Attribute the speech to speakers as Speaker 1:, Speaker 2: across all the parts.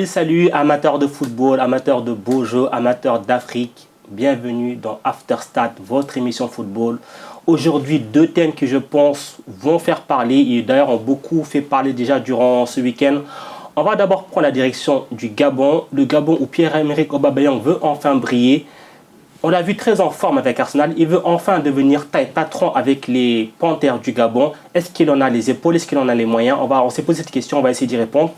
Speaker 1: Salut, amateurs de football, amateurs de beaux jeux, amateurs d'Afrique. Bienvenue dans After Stat, votre émission football. Aujourd'hui, deux thèmes qui, je pense, vont faire parler et d'ailleurs ont beaucoup fait parler déjà durant ce week-end. On va d'abord prendre la direction du Gabon. Le Gabon où Pierre-Emerick Aubameyang veut enfin briller. On l'a vu très en forme avec Arsenal. Il veut enfin devenir taille patron avec les Panthères du Gabon. Est-ce qu'il en a les épaules? Est-ce qu'il en a les moyens? On s'est posé cette question, on va essayer d'y répondre.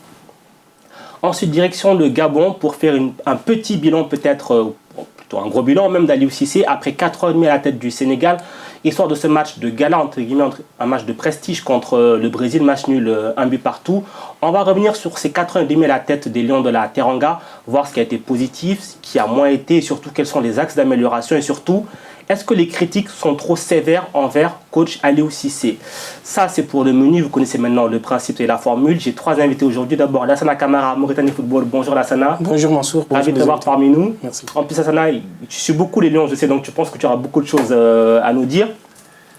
Speaker 1: Ensuite, direction le Gabon pour faire un petit bilan, peut-être plutôt un gros bilan même d'Aliou Cissé après 4 ans et demi à la tête du Sénégal. Histoire de ce match de gala, entre guillemets, un match de prestige contre le Brésil, match nul, un but partout. On va revenir sur ces 4 ans et demi à la tête des Lions de la Teranga, voir ce qui a été positif, ce qui a moins été, et surtout quels sont les axes d'amélioration et surtout, est-ce que les critiques sont trop sévères envers coach Aliou Cissé? Ça, c'est pour le menu. Vous connaissez maintenant le principe et la formule. J'ai 3 invités aujourd'hui. D'abord, Lassana Camara, Mauritanie Football. Bonjour Lassana.
Speaker 2: Bonjour Mansour.
Speaker 1: Ravi de te voir parmi nous.
Speaker 2: Merci.
Speaker 1: En plus, Lassana, tu suis beaucoup les Lions, je sais, donc tu penses que tu auras beaucoup de choses à nous dire.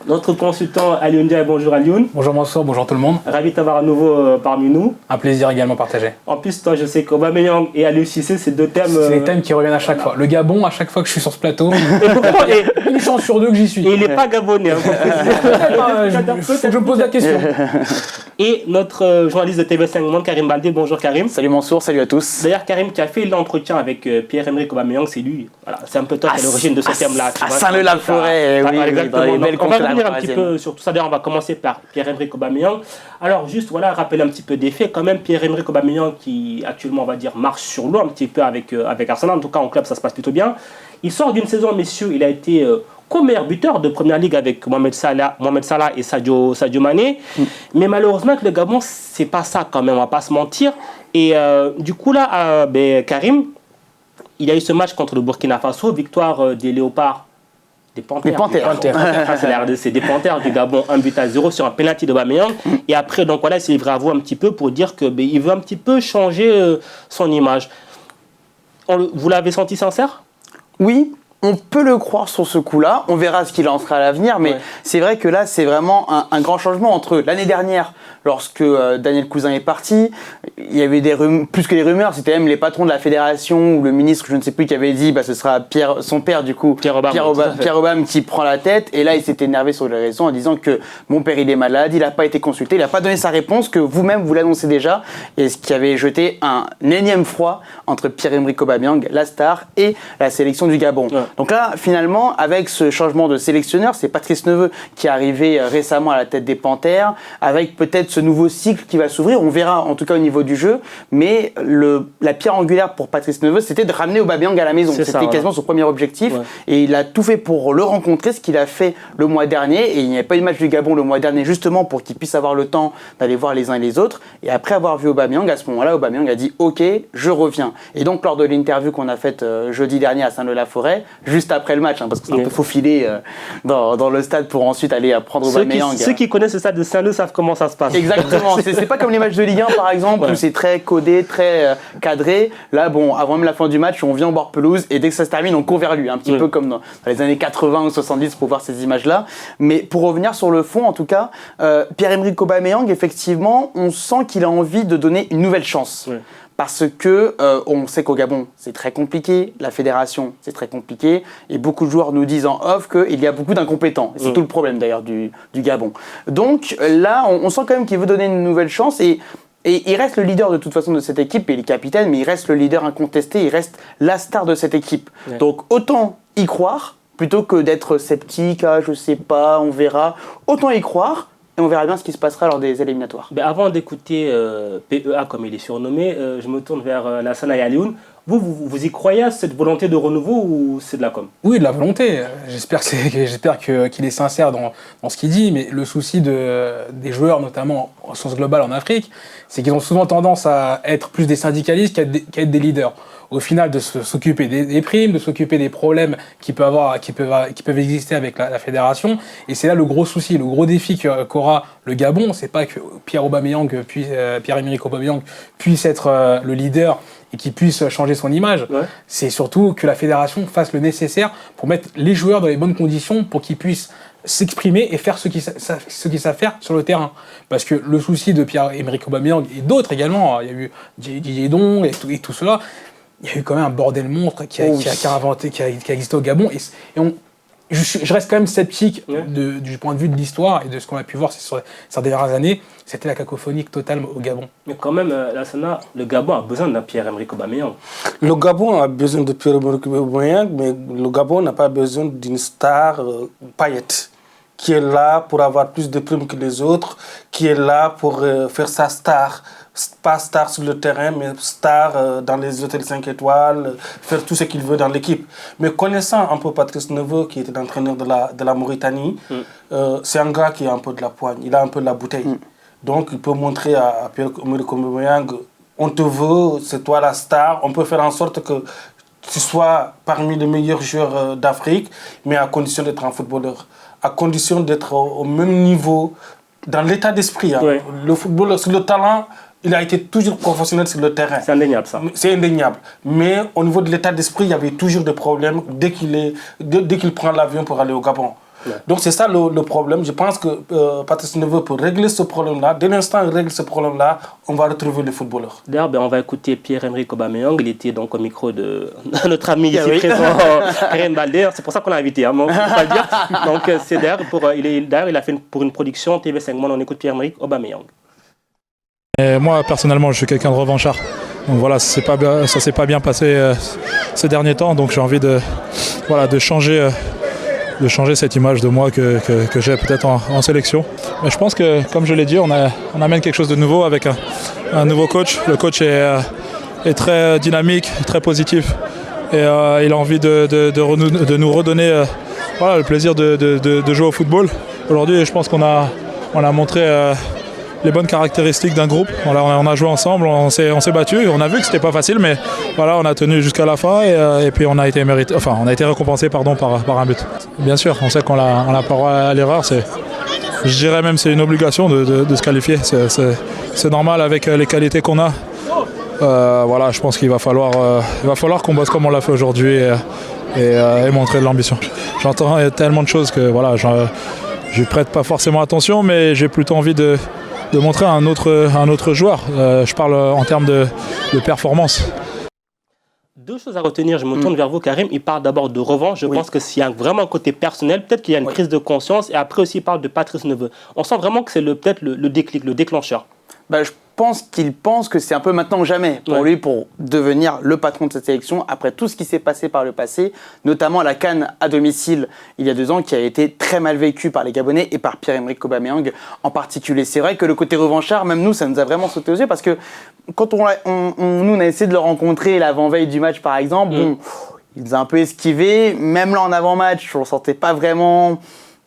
Speaker 1: Notre consultant Alioune Ndiaye, bonjour Alioune.
Speaker 3: Bonjour Mansour, bonjour tout le monde.
Speaker 1: Ravi de t'avoir à nouveau parmi nous.
Speaker 3: Un plaisir également partagé.
Speaker 1: En plus, toi, je sais qu'Aubameyang et Aliou Cissé, c'est deux thèmes...
Speaker 3: C'est des thèmes qui reviennent à chaque fois. Le Gabon, à chaque fois que je suis sur ce plateau, une chance sur 2 que j'y suis.
Speaker 1: Et il n'est pas gabonais.
Speaker 3: Faut que je me pose la question.
Speaker 1: Et notre journaliste de TV5 Monde, Karim Baldé. Bonjour Karim.
Speaker 4: Salut Mansour, salut à tous.
Speaker 1: D'ailleurs, Karim qui a fait l'entretien avec Pierre-Emerick Aubameyang, c'est lui. Voilà, c'est un peu toi qui est à l'origine de ce thème-là.
Speaker 4: À Saint-Leu-la-Forêt, oui,
Speaker 1: exactement.
Speaker 4: dans les belles
Speaker 1: on va revenir un
Speaker 4: parisiennes.
Speaker 1: petit peu sur tout ça. D'ailleurs, on va commencer par Pierre-Emerick Aubameyang. Alors, juste voilà, rappeler un petit peu des faits. Quand même, Pierre-Emerick Aubameyang qui actuellement, on va dire, marche sur l'eau un petit peu avec Arsenal. En tout cas, en club, ça se passe plutôt bien. Il sort d'une saison, messieurs, il a été co-meilleur buteur de Première Ligue avec Mohamed Salah et Sadio Mané. Mais malheureusement, avec le Gabon, c'est pas ça quand même, on va pas se mentir. Et du coup, là, Karim, il y a eu ce match contre le Burkina Faso, victoire des Léopards. Des Panthères. C'est la RDC, des Panthères du Gabon, 1-0 sur un penalty de Aubameyang. Et après, donc voilà, il s'est livré à vous un petit peu pour dire qu'il veut un petit peu changer son image. Vous l'avez senti sincère?
Speaker 4: Oui, on peut le croire sur ce coup-là. On verra ce qu'il en sera à l'avenir. Mais c'est vrai que là, c'est vraiment un grand changement entre l'année dernière, lorsque Daniel Cousin est parti. Il y avait plus que des rumeurs, c'était même les patrons de la fédération ou le ministre, je ne sais plus, qui avait dit ce sera son père du coup, Pierre Obama qui prend la tête. Et là, il s'est énervé sur les réseaux en disant que mon père il est malade, il n'a pas été consulté, il n'a pas donné sa réponse, que vous-même vous l'annoncez déjà. Et ce qui avait jeté un énième froid entre Pierre-Emerick Aubameyang, la star, et la sélection du Gabon. Ouais. Donc là, finalement, avec ce changement de sélectionneur, c'est Patrice Neveu qui est arrivé récemment à la tête des Panthères, avec peut-être ce nouveau cycle qui va s'ouvrir. On verra en tout cas au niveau du jeu, mais la pierre angulaire pour Patrice Neveu, c'était de ramener Aubameyang à la maison. C'était quasiment son premier objectif, et il a tout fait pour le rencontrer, ce qu'il a fait le mois dernier, et il n'y avait pas eu de match du Gabon le mois dernier, justement pour qu'il puisse avoir le temps d'aller voir les uns et les autres, et après avoir vu Aubameyang, à ce moment-là, Aubameyang a dit « Ok, je reviens ». Et donc lors de l'interview qu'on a faite jeudi dernier à Saint-Leu-la-Forêt, juste après le match, parce que c'est un peu faufilé dans le stade pour ensuite aller prendre Aubameyang.
Speaker 1: Ceux qui connaissent le stade de Saint-Leu savent comment ça se passe.
Speaker 4: Exactement, c'est pas comme les matchs de Ligue 1 par exemple, où c'est très codé, très cadré. Là, bon, avant même la fin du match, on vient au bord pelouse et dès que ça se termine, on court vers lui, un petit peu comme dans les années 80 ou 70 pour voir ces images-là. Mais pour revenir sur le fond, en tout cas, Pierre-Emerick Aubameyang, effectivement, on sent qu'il a envie de donner une nouvelle chance. Parce que on sait qu'au Gabon, c'est très compliqué, la fédération, c'est très compliqué, et beaucoup de joueurs nous disent en off qu'il y a beaucoup d'incompétents. C'est tout le problème d'ailleurs du Gabon. Donc là, on sent quand même qu'il veut donner une nouvelle chance, et il reste le leader de toute façon de cette équipe, et il est capitaine, mais il reste le leader incontesté, il reste la star de cette équipe. Donc autant y croire, plutôt que d'être sceptique, je sais pas, on verra, autant y croire, et on verra bien ce qui se passera lors des éliminatoires.
Speaker 1: Avant d'écouter PEA, comme il est surnommé, je me tourne vers Lassana et Alioune. Vous y croyez à cette volonté de renouveau ou c'est de la com?
Speaker 3: Oui, de la volonté. J'espère qu'il est sincère dans ce qu'il dit, mais le souci des joueurs, notamment au sens global en Afrique, c'est qu'ils ont souvent tendance à être plus des syndicalistes qu'à être des leaders. Au final, de s'occuper des primes, de s'occuper des problèmes qui peuvent exister avec la fédération. Et c'est là le gros souci, le gros défi qu'aura le Gabon. C'est pas que Pierre-Emerick Aubameyang puisse être le leader et qu'il puisse changer son image. C'est surtout que la fédération fasse le nécessaire pour mettre les joueurs dans les bonnes conditions pour qu'ils puissent s'exprimer et faire ce qu'ils savent faire sur le terrain. Parce que le souci de Pierre-Emerick Aubameyang et d'autres également, il y a eu Didier Don et tout cela, il y a eu quand même un bordel monstre qui a existé au Gabon. Je reste quand même sceptique du point de vue de l'histoire et de ce qu'on a pu voir sur ces dernières années. C'était la cacophonie totale au Gabon.
Speaker 1: Mais quand même, Lassana, le Gabon a besoin d'un Pierre-Emerick Aubameyang.
Speaker 2: Le Gabon a besoin de Pierre-Emerick Aubameyang, mais le Gabon n'a pas besoin d'une star paillette qui est là pour avoir plus de primes que les autres, qui est là pour faire sa star. Pas star sur le terrain, mais star dans les hôtels 5 étoiles, faire tout ce qu'il veut dans l'équipe. Mais connaissant un peu Patrice Neveu, qui était l'entraîneur de la Mauritanie, c'est un gars qui a un peu de la poigne, il a un peu de la bouteille. Donc il peut montrer à Pierre-Emerick Aubameyang, on te veut, c'est toi la star, on peut faire en sorte que tu sois parmi les meilleurs joueurs d'Afrique, mais à condition d'être un footballeur, à condition d'être au même niveau, dans l'état d'esprit. Hein. Oui. Le footballeur, sur le talent, il a été toujours professionnel sur le terrain.
Speaker 1: C'est indéniable, ça.
Speaker 2: C'est indéniable. Mais au niveau de l'état d'esprit, il y avait toujours des problèmes dès qu'il prend l'avion pour aller au Gabon. Ouais. Donc c'est ça le problème. Je pense que Patrice Neveu peut régler ce problème-là. Dès l'instant où il règle ce problème-là, on va retrouver les footballeurs.
Speaker 1: D'ailleurs, on va écouter Pierre-Emerick Aubameyang. Il était donc au micro de notre ami ici présent, Karim Balder. C'est pour ça qu'on l'a invité, hein, on ne peut pas le dire. Donc c'est d'ailleurs, il a fait pour une production TV5 Monde. On écoute Pierre-Emerick Aubameyang.
Speaker 5: Et moi, personnellement, je suis quelqu'un de revanchard. Donc voilà, ça s'est pas bien passé ces derniers temps. Donc j'ai envie de changer cette image de moi que j'ai peut-être en sélection. Mais je pense que, comme je l'ai dit, on amène quelque chose de nouveau avec un nouveau coach. Le coach est très dynamique, très positif. Et il a envie de nous redonner le plaisir de jouer au football. Aujourd'hui, je pense qu'on a montré les bonnes caractéristiques d'un groupe. On a joué ensemble, on s'est battu, on a vu que c'était pas facile, mais voilà, on a tenu jusqu'à la fin et puis on a été récompensé par un but. Bien sûr, on sait qu'on a pas droit à l'erreur. Je dirais même c'est une obligation de se qualifier. C'est normal avec les qualités qu'on a. Je pense qu'il va falloir qu'on bosse comme on l'a fait aujourd'hui et montrer de l'ambition. J'entends tellement de choses que je prête pas forcément attention, mais j'ai plutôt envie de montrer un autre joueur. Je parle en termes de performance.
Speaker 1: Deux choses à retenir, je me tourne vers vous, Karim. Il parle d'abord de revanche. Je pense que s'il y a vraiment un côté personnel, peut-être qu'il y a une prise de conscience. Et après aussi, il parle de Patrice Neveu. On sent vraiment que c'est peut-être le déclic, le déclencheur.
Speaker 4: Je pense qu'il pense que c'est un peu maintenant ou jamais pour lui, pour devenir le patron de cette sélection, après tout ce qui s'est passé par le passé, notamment la CAN à domicile il y a 2 ans, qui a été très mal vécue par les Gabonais et par Pierre-Emerick Aubameyang en particulier. C'est vrai que le côté revanchard, même nous, ça nous a vraiment sauté aux yeux, parce que quand nous, on a essayé de le rencontrer l'avant-veille du match, par exemple, il nous a un peu esquivé, même là en avant-match, on ne le sentait pas vraiment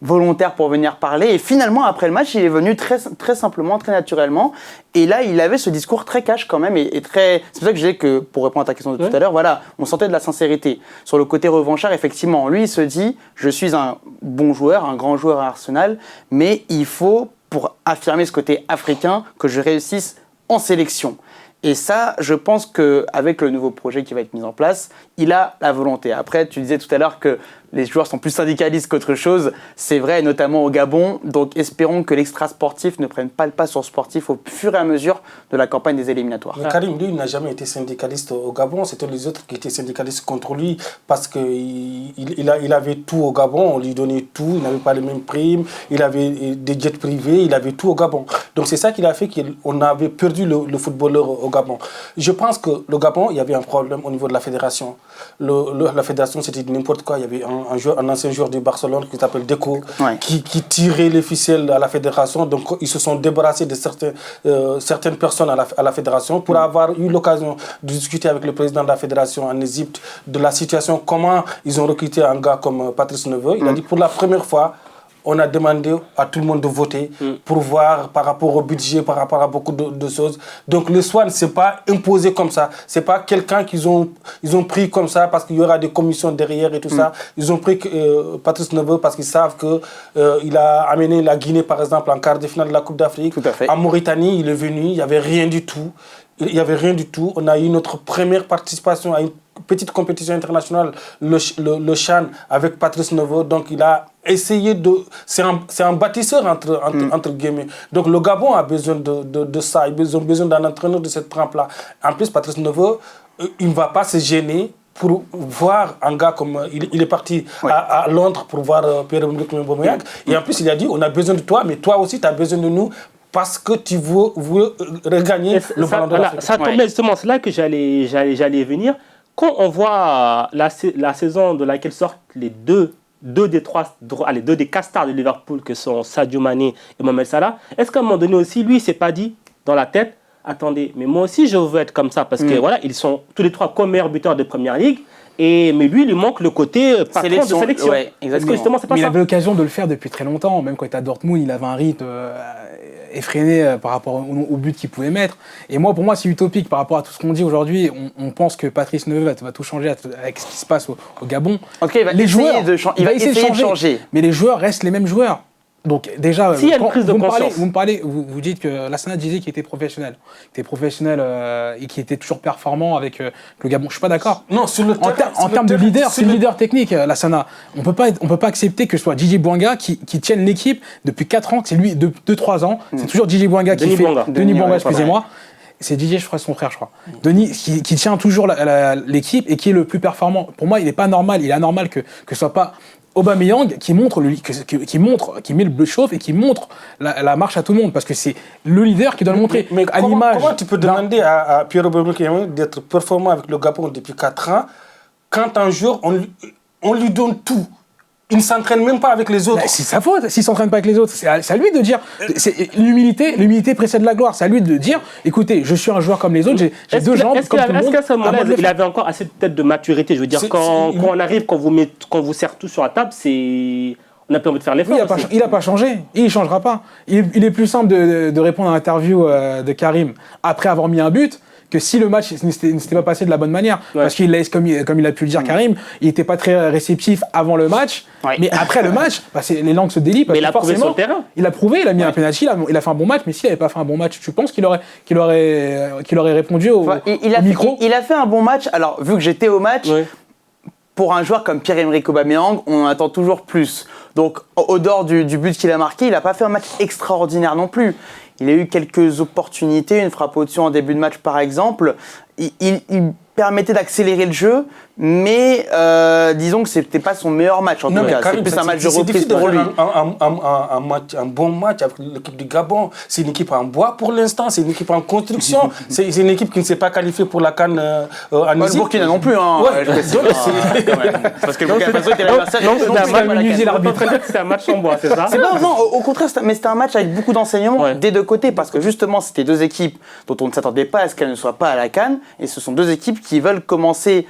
Speaker 4: volontaire pour venir parler, et finalement après le match il est venu très, très simplement, très naturellement, et là il avait ce discours très cash quand même, et très... c'est pour ça que je disais que, pour répondre à ta question de tout à l'heure, on sentait de la sincérité. Sur le côté revanchard, effectivement, lui il se dit, je suis un bon joueur, un grand joueur à Arsenal, mais il faut, pour affirmer ce côté africain, que je réussisse en sélection. Et ça, je pense qu'avec le nouveau projet qui va être mis en place, il a la volonté. Après, tu disais tout à l'heure que les joueurs sont plus syndicalistes qu'autre chose. C'est vrai, notamment au Gabon. Donc, espérons que l'extra-sportif ne prenne pas le pas sur le sportif au fur et à mesure de la campagne des éliminatoires.
Speaker 2: Mais Karim, lui, il n'a jamais été syndicaliste au Gabon. C'était les autres qui étaient syndicalistes contre lui parce qu'il avait tout au Gabon. On lui donnait tout. Il n'avait pas les mêmes primes. Il avait des jets privés. Il avait tout au Gabon. Donc, c'est ça qu'il a fait qu'on avait perdu le footballeur au Gabon. Je pense que le Gabon, il y avait un problème au niveau de la fédération. La fédération, c'était n'importe quoi. Il y avait un ancien joueur de Barcelone qui s'appelle Deco, qui tirait les ficelles à la fédération. Donc, ils se sont débarrassés de certaines personnes à la fédération pour avoir eu l'occasion de discuter avec le président de la fédération en Égypte de la situation, comment ils ont recruté un gars comme Patrice Neveu. Il a dit pour la première fois, on a demandé à tout le monde de voter pour voir par rapport au budget, par rapport à beaucoup de choses. Donc le SWAN, ce n'est pas imposé comme ça. Ce n'est pas quelqu'un qu'ils ont pris comme ça parce qu'il y aura des commissions derrière et tout ça. Ils ont pris Patrice Neveu parce qu'ils savent qu'il a amené la Guinée, par exemple, en quart de finale de la Coupe d'Afrique.
Speaker 4: Tout à fait.
Speaker 2: En Mauritanie, il est venu, il n'y avait rien du tout. Il n'y avait rien du tout. On a eu notre première participation à une petite compétition internationale, le CHAN, avec Patrice Neveu. Donc il a essayer de... C'est un bâtisseur, entre guillemets. Donc le Gabon a besoin de ça. Ils ont besoin d'un entraîneur de cette trempe-là. En plus, Patrice Neveu, il ne va pas se gêner pour voir un gars comme... Il est parti à Londres pour voir Pierre-Emerick Aubameyang. Et en plus, il a dit, on a besoin de toi, mais toi aussi, tu as besoin de nous parce que tu veux regagner le ballon de l'Afrique.
Speaker 1: Ça tombait justement, c'est là que j'allais venir. Quand on voit la saison de laquelle sortent les deux des 4 stars de Liverpool, que sont Sadio Mané et Mohamed Salah, est-ce qu'à un moment donné aussi, lui, il ne s'est pas dit dans la tête, attendez, mais moi aussi, je veux être comme ça, parce que voilà, ils sont tous les 3 comme meilleurs buteurs de Première Ligue, mais lui, il lui manque le côté patron de sélection.
Speaker 4: Ouais,
Speaker 1: parce que justement, c'est pas
Speaker 3: mais
Speaker 1: ça.
Speaker 3: il avait l'occasion de le faire depuis très longtemps, même quand il était à Dortmund, il avait un rythme effréné par rapport au but qu'il pouvait mettre. Et moi, pour moi, c'est utopique par rapport à tout ce qu'on dit aujourd'hui. On pense que Patrice Neveu va tout changer avec ce qui se passe au Gabon.
Speaker 4: En tout cas, il va essayer de changer.
Speaker 3: Mais les joueurs restent les mêmes joueurs. Donc déjà,
Speaker 1: s'il y a une prise de conscience.
Speaker 3: Vous dites que Lassana disait qu'il était professionnel, et qu'il était toujours performant avec le Gabon. Je suis pas d'accord.
Speaker 2: Non, sur le terrain,
Speaker 3: en termes de leader, c'est le leader technique, Lassana. On peut pas accepter que ce soit Djidji Bouanga qui tienne l'équipe depuis 4 ans, que c'est lui, 2-3 ans. C'est toujours Djidji Bouanga qui fait... Denis Bouanga, excusez-moi. C'est Didier, je crois, son frère, je crois. Denis, qui tient toujours l'équipe et qui est le plus performant. Pour moi, il n'est pas normal. Il est anormal que ce soit pas Aubameyang qui met le bleu chauffe et qui montre la marche à tout le monde, parce que c'est le leader qui doit le montrer.
Speaker 2: Mais comment tu peux demander à Pierre-Emerick Aubameyang d'être performant avec le Gabon depuis 4 ans quand un jour on lui donne tout? Il ne s'entraîne même pas avec les autres.
Speaker 3: C'est sa faute s'il ne s'entraîne pas avec les autres. C'est à lui de dire. L'humilité précède la gloire. C'est à lui de dire, écoutez, je suis un joueur comme les autres, j'ai 2 jambes comme tout le monde.
Speaker 1: Est-ce qu'à ce moment-là, il avait encore assez de tête de maturité? Je veux dire, quand on arrive, quand vous serre tout sur la table, on a plus envie de faire l'effort.
Speaker 3: Il n'a pas changé. Et il ne changera pas. Il est plus simple de répondre à l'interview de Karim après avoir mis un but que si le match ne s'était pas passé de la bonne manière. Ouais. Parce qu'il laisse, comme il a pu le dire Karim, il n'était pas très réceptif avant le match. Ouais. Mais après le match, les langues se délient.
Speaker 1: Mais il a prouvé sur le terrain.
Speaker 3: Il a prouvé, il a mis un penalty, il a fait un bon match. Mais s'il n'avait pas fait un bon match, tu penses qu'il aurait répondu au micro?
Speaker 4: Il a fait un bon match. Alors, vu que j'étais au match, pour un joueur comme Pierre-Emerick Aubameyang, on en attend toujours plus. Donc, au dehors du but qu'il a marqué, il n'a pas fait un match extraordinaire non plus. Il a eu quelques opportunités, une frappe au-dessus en début de match par exemple. Il permettait d'accélérer le jeu, mais disons que c'était pas son meilleur match en tout cas. C'est plus un match de reprise pour lui.
Speaker 2: Un bon match avec l'équipe du Gabon. C'est une équipe en bois pour l'instant, c'est une équipe en construction. C'est une équipe qui ne s'est pas qualifiée pour la CAN en Égypte.
Speaker 4: Le Burkina non plus. Hein. Parce que le Burkina Faso était l'adversaire.
Speaker 1: C'était un match en bois, c'est ça?
Speaker 4: Non, au contraire, mais c'était un match avec beaucoup d'enseignements des deux côtés, parce que justement, c'était 2 équipes dont on ne s'attendait pas à ce qu'elles ne soient pas à la CAN, et ce sont 2 équipes qui veulent commencer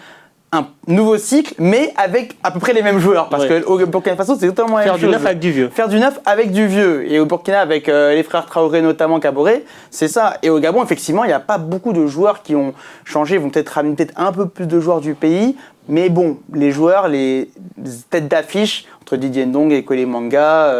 Speaker 4: un nouveau cycle, mais avec à peu près les mêmes joueurs. Parce qu'au Burkina Faso, c'est totalement la même chose.
Speaker 1: Faire du neuf avec du vieux.
Speaker 4: Faire du neuf avec du vieux. Et au Burkina, avec les frères Traoré, notamment Kaboré, c'est ça. Et au Gabon, effectivement, il n'y a pas beaucoup de joueurs qui ont changé. Ils vont peut-être ramener un peu plus de joueurs du pays. Mais bon, les joueurs, les têtes d'affiche, entre Didier Ndong et Kole Manga,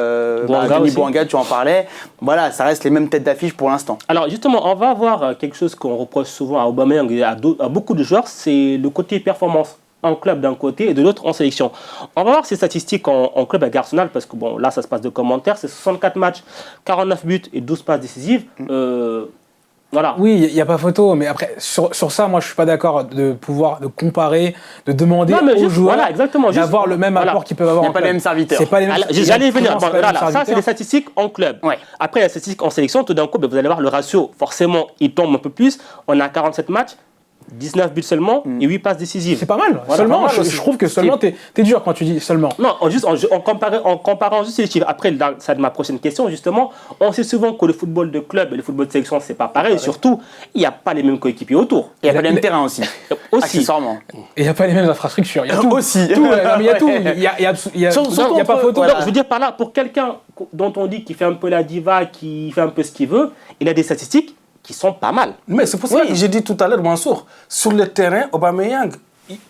Speaker 4: Denis Bouanga, tu en parlais, voilà, ça reste les mêmes têtes d'affiche pour l'instant.
Speaker 1: Alors justement, on va voir quelque chose qu'on reproche souvent à Aubameyang et à beaucoup de joueurs, c'est le côté performance en club d'un côté et de l'autre en sélection. On va voir ces statistiques en club avec Arsenal, parce que bon, là ça se passe de commentaires, c'est 64 matchs, 49 buts et 12 passes décisives. Voilà.
Speaker 3: Oui, il n'y a pas photo, mais après, sur ça, moi, je ne suis pas d'accord de comparer, de demander aux joueurs d'avoir le même apport qu'ils peuvent avoir en club.
Speaker 4: Il n'y a pas les mêmes serviteurs.
Speaker 3: C'est pas les mêmes.
Speaker 1: J'allais venir. Ça, c'est les statistiques en club. Ouais. Après, les statistiques en sélection, tout d'un coup, vous allez voir le ratio. Forcément, il tombe un peu plus. On a 47 matchs. 19 buts seulement et 8 passes décisives.
Speaker 3: C'est pas mal. Voilà, seulement, je trouve que seulement, t'es dur quand tu dis seulement.
Speaker 1: Non, en comparant juste les chiffres. Après, c'est ma prochaine question, justement. On sait souvent que le football de club et le football de sélection, c'est pas pareil. Et surtout, il n'y a pas les mêmes coéquipiers autour.
Speaker 4: Il n'y a pas les mêmes terrains aussi. Accessoirement.
Speaker 3: Et il n'y a pas les mêmes infrastructures. Il y a tout.
Speaker 4: Aussi.
Speaker 3: Il y a tout. Il n'y a pas photo.
Speaker 1: Je veux dire par là, pour quelqu'un dont on dit qu'il fait un peu la diva, qui fait un peu ce qu'il veut, il a des statistiques qui sont pas mal.
Speaker 2: Mais c'est pour ça que j'ai dit tout à l'heure, Mansour, sur le terrain, Aubameyang,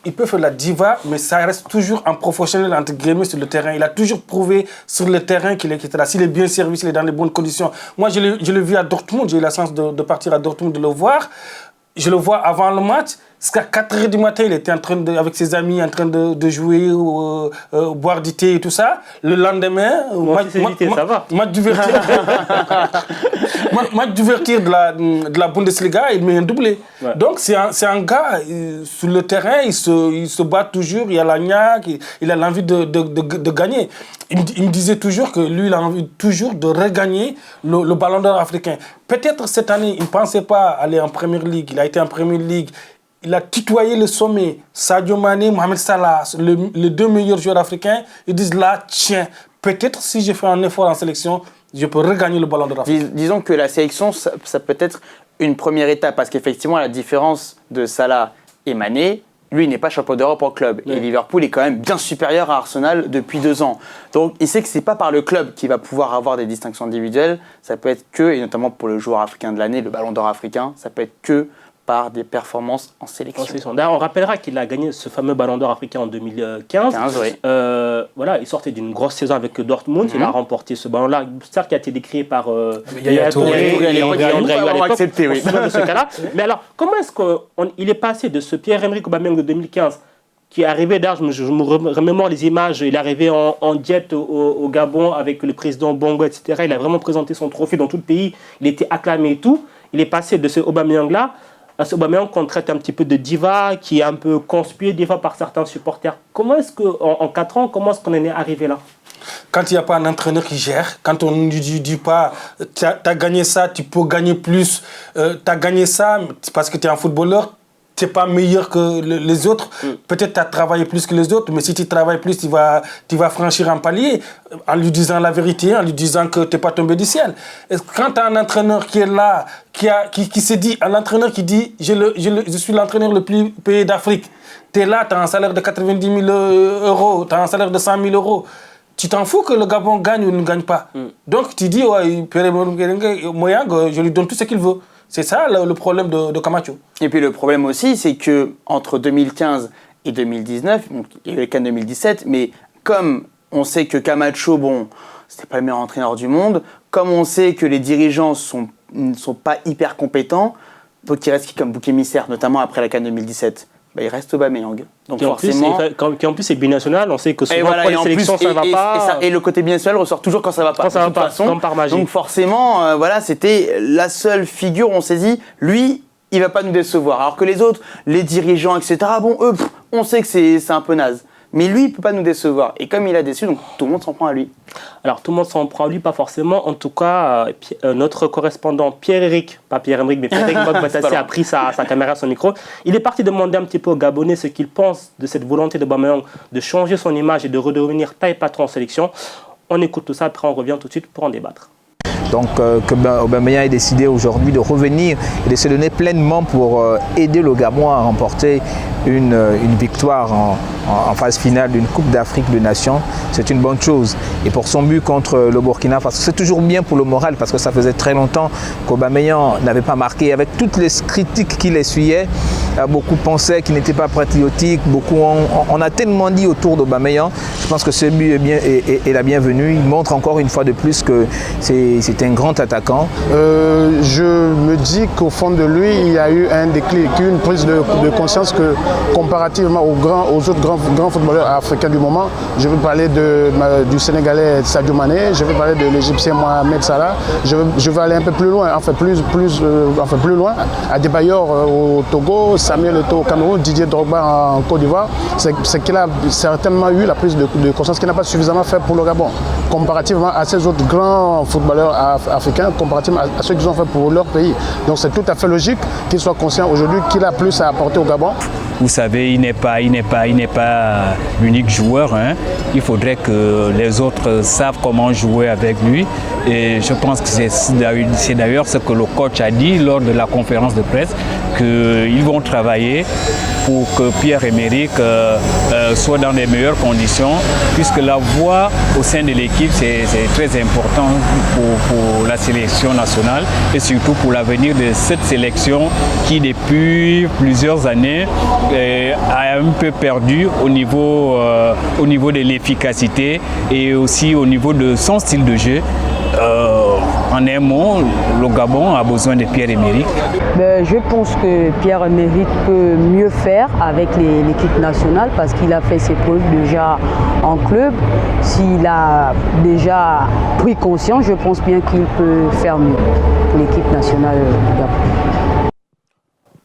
Speaker 2: il peut faire la diva, mais ça reste toujours un professionnel, entre guillemets, sur le terrain. Il a toujours prouvé sur le terrain qu'il est là. S'il est bien servi, s'il est dans les bonnes conditions. Moi, je l'ai vu à Dortmund, j'ai eu la chance de partir à Dortmund, de le voir. Je le vois avant le match. Jusqu'à 4h du matin, il était avec ses amis en train de jouer, boire du thé et tout ça. Le lendemain, match d'ouverture de la Bundesliga, il met un doublé. Ouais. Donc c'est un gars, sur le terrain, il se bat toujours, il a la niaque, il a l'envie de gagner. Il me disait toujours que lui, il a envie toujours de regagner le Ballon d'Or africain. Peut-être cette année, il ne pensait pas aller en Premier League. Il a été en Premier League. Il a tutoyé le sommet. Sadio Mané, Mohamed Salah, les 2 meilleurs joueurs africains. Ils disent là, tiens, peut-être si je fais un effort en sélection, je peux regagner le Ballon d'Or africain.
Speaker 4: Disons que la sélection, ça peut être une première étape. Parce qu'effectivement, la différence de Salah et Mané, lui, il n'est pas champion d'Europe en club. Oui. Et Liverpool est quand même bien supérieur à Arsenal depuis 2 ans. Donc, il sait que ce n'est pas par le club qu'il va pouvoir avoir des distinctions individuelles. Ça peut être que, et notamment pour le joueur africain de l'année, le Ballon d'Or africain, ça peut être que par des performances en sélection.
Speaker 1: D'ailleurs, on rappellera qu'il a gagné ce fameux Ballon d'Or africain en 2015.
Speaker 4: Oui.
Speaker 1: Voilà, il sortait d'une grosse saison avec Dortmund. Il a remporté ce ballon-là, certes qui a été décrit par
Speaker 3: Yaya Touré
Speaker 1: et André à l'époque. Accepté, oui. De ce cas-là. Mais alors, comment est-ce qu'il est passé de ce Pierre-Emerick Aubameyang de 2015 qui est arrivé, d'ailleurs, je me remémore les images, il est arrivé en jet au Gabon avec le président Bongo, etc. Il a vraiment présenté son trophée dans tout le pays. Il était acclamé et tout. Il est passé de ce Aubameyang-là à ce Aubameyang qu'on traite un petit peu de diva, qui est un peu conspué des fois par certains supporters. Comment est-ce qu'en 4 ans, comment est-ce qu'on en est arrivé là?
Speaker 2: Quand il n'y a pas un entraîneur qui gère, quand on ne dit pas tu as gagné ça, tu peux gagner plus, tu as gagné ça parce que tu es un footballeur, tu n'es pas meilleur que les autres. Peut-être tu as travaillé plus que les autres, mais si tu travailles plus, tu vas franchir un palier en lui disant la vérité, en lui disant que tu n'es pas tombé du ciel. Et quand tu as un entraîneur qui est là, qui se dit, un entraîneur qui dit je suis l'entraîneur le plus payé d'Afrique, tu es là, tu as un salaire de 90 000 euros, tu as un salaire de 100 000 euros. Tu t'en fous que le Gabon gagne ou ne gagne pas. Donc tu dis, ouais, Moyang, je lui donne tout ce qu'il veut. C'est ça le problème de Camacho.
Speaker 4: Et puis le problème aussi, c'est qu'entre 2015 et 2019, donc, il y a eu le cas de 2017, mais comme on sait que Camacho, bon, c'était pas le meilleur entraîneur du monde, comme on sait que les dirigeants ne sont pas hyper compétents, donc il reste qui comme bouc émissaire, notamment après la CAN 2017 ? Il reste Aubameyang. Donc
Speaker 1: qui
Speaker 4: forcément,
Speaker 1: en plus c'est binational, on sait que souvent pour les sélections ça va pas.
Speaker 4: Et le côté binational ressort toujours quand ça va pas.
Speaker 1: Quand ça va pas, comme par magie.
Speaker 4: Donc forcément, voilà, c'était la seule figure où on s'est dit, lui, il va pas nous décevoir. Alors que les autres, les dirigeants, etc., bon, eux, on sait que c'est un peu naze. Mais lui, il ne peut pas nous décevoir. Et comme il a déçu, donc tout le monde s'en prend à lui.
Speaker 1: Alors, tout le monde s'en prend à lui, pas forcément. En tout cas, notre correspondant Pierre-Emerick, pas Pierre-Emerick, mais Pierre-Emerick Bokbatassi a pris sa caméra, son micro. Il est parti demander un petit peu aux Gabonais ce qu'ils pensent de cette volonté de Aubameyang de changer son image et de redevenir taille patron en sélection. On écoute tout ça, après on revient tout de suite pour en débattre.
Speaker 6: Donc Aubameyang est décidé aujourd'hui de revenir et de se donner pleinement pour aider le Gabon à remporter une victoire en phase finale d'une Coupe d'Afrique de Nations. C'est une bonne chose. Et pour son but contre le Burkina Faso, c'est toujours bien pour le moral parce que ça faisait très longtemps qu'Aubameyang n'avait pas marqué. Avec toutes les critiques qu'il essuyait, beaucoup pensaient qu'il n'était pas patriotique. On a tellement dit autour d'Aubameyang. Je pense que ce but est la bienvenue. Il montre encore une fois de plus que c'est un grand attaquant.
Speaker 7: Je me dis qu'au fond de lui, il y a eu un déclic, une prise de conscience que comparativement aux autres grands footballeurs africains du moment, je veux parler du Sénégalais Sadio Mané, je veux parler de l'Égyptien Mohamed Salah, je veux aller un peu plus loin, plus loin, Adebayor au Togo, Samuel Eto'o au Cameroun, Didier Drogba en Côte d'Ivoire. C'est qu'il a certainement eu la prise de conscience qu'il n'a pas suffisamment fait pour le Gabon, comparativement à ces autres grands footballeurs africains, comparativement à ceux qu'ils ont fait pour leur pays. Donc c'est tout à fait logique qu'il soit conscient aujourd'hui qu'il a plus à apporter au Gabon.
Speaker 8: Vous savez, il n'est pas l'unique joueur. Hein. Il faudrait que les autres savent comment jouer avec lui. Et je pense que c'est d'ailleurs ce que le coach a dit lors de la conférence de presse, qu'ils vont travailler pour que Pierre-Emerick soit dans les meilleures conditions, puisque la voix au sein de l'équipe, c'est très important pour la sélection nationale et surtout pour l'avenir de cette sélection qui, depuis plusieurs années, a un peu perdu au niveau de l'efficacité et aussi au niveau de son style de jeu. En En un mot, le Gabon a besoin de Pierre-Emerick.
Speaker 9: Je pense que Pierre-Emerick peut mieux faire avec l'équipe nationale parce qu'il a fait ses preuves déjà en club. S'il a déjà pris conscience, je pense bien qu'il peut faire mieux pour l'équipe nationale du Gabon.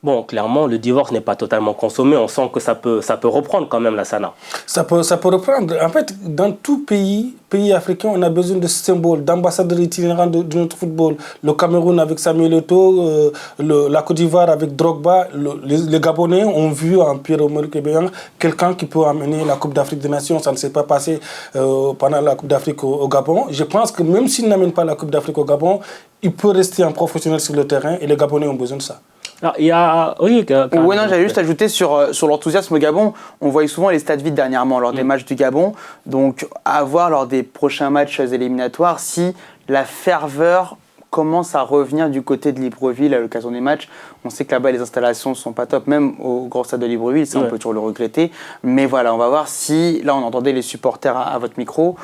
Speaker 1: Bon, clairement, le divorce n'est pas totalement consommé. On sent que ça peut reprendre quand même, la Sana.
Speaker 2: Ça peut reprendre. En fait, dans tout pays africain, on a besoin de symboles, d'ambassadeurs itinérants de notre football. Le Cameroun avec Samuel Eto'o, la Côte d'Ivoire avec Drogba. Les Gabonais ont vu en Pierre-Emerick Aubameyang quelqu'un qui peut amener la Coupe d'Afrique des Nations. Ça ne s'est pas passé pendant la Coupe d'Afrique au Gabon. Je pense que même s'il n'amène pas la Coupe d'Afrique au Gabon, il peut rester un professionnel sur le terrain et les Gabonais ont besoin de ça.
Speaker 1: Alors, il y a... Oui,
Speaker 4: j'avais juste ajouté sur l'enthousiasme au Gabon. On voyait souvent les stades vides dernièrement lors des matchs du Gabon. Donc, à voir lors des prochains matchs éliminatoires si la ferveur commence à revenir du côté de Libreville à l'occasion des matchs. On sait que là-bas, les installations ne sont pas top, même au grand stade de Libreville, ça on peut toujours le regretter. Mais voilà, on va voir si, là on entendait les supporters à votre micro,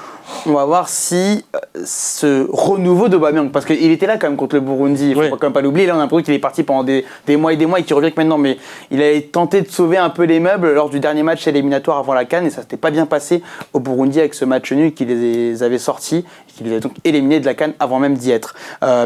Speaker 4: on va voir si ce renouveau d'Aubameyang, parce qu'il était là quand même contre le Burundi, il ne faut quand même pas l'oublier, là on a l'impression qu'il est parti pendant des mois et des mois et qu'il revient que maintenant, mais il a tenté de sauver un peu les meubles lors du dernier match éliminatoire avant la CAN et ça ne s'était pas bien passé au Burundi avec ce match nul qui les avait sortis et qui les avait donc éliminés de la CAN avant même d'y être.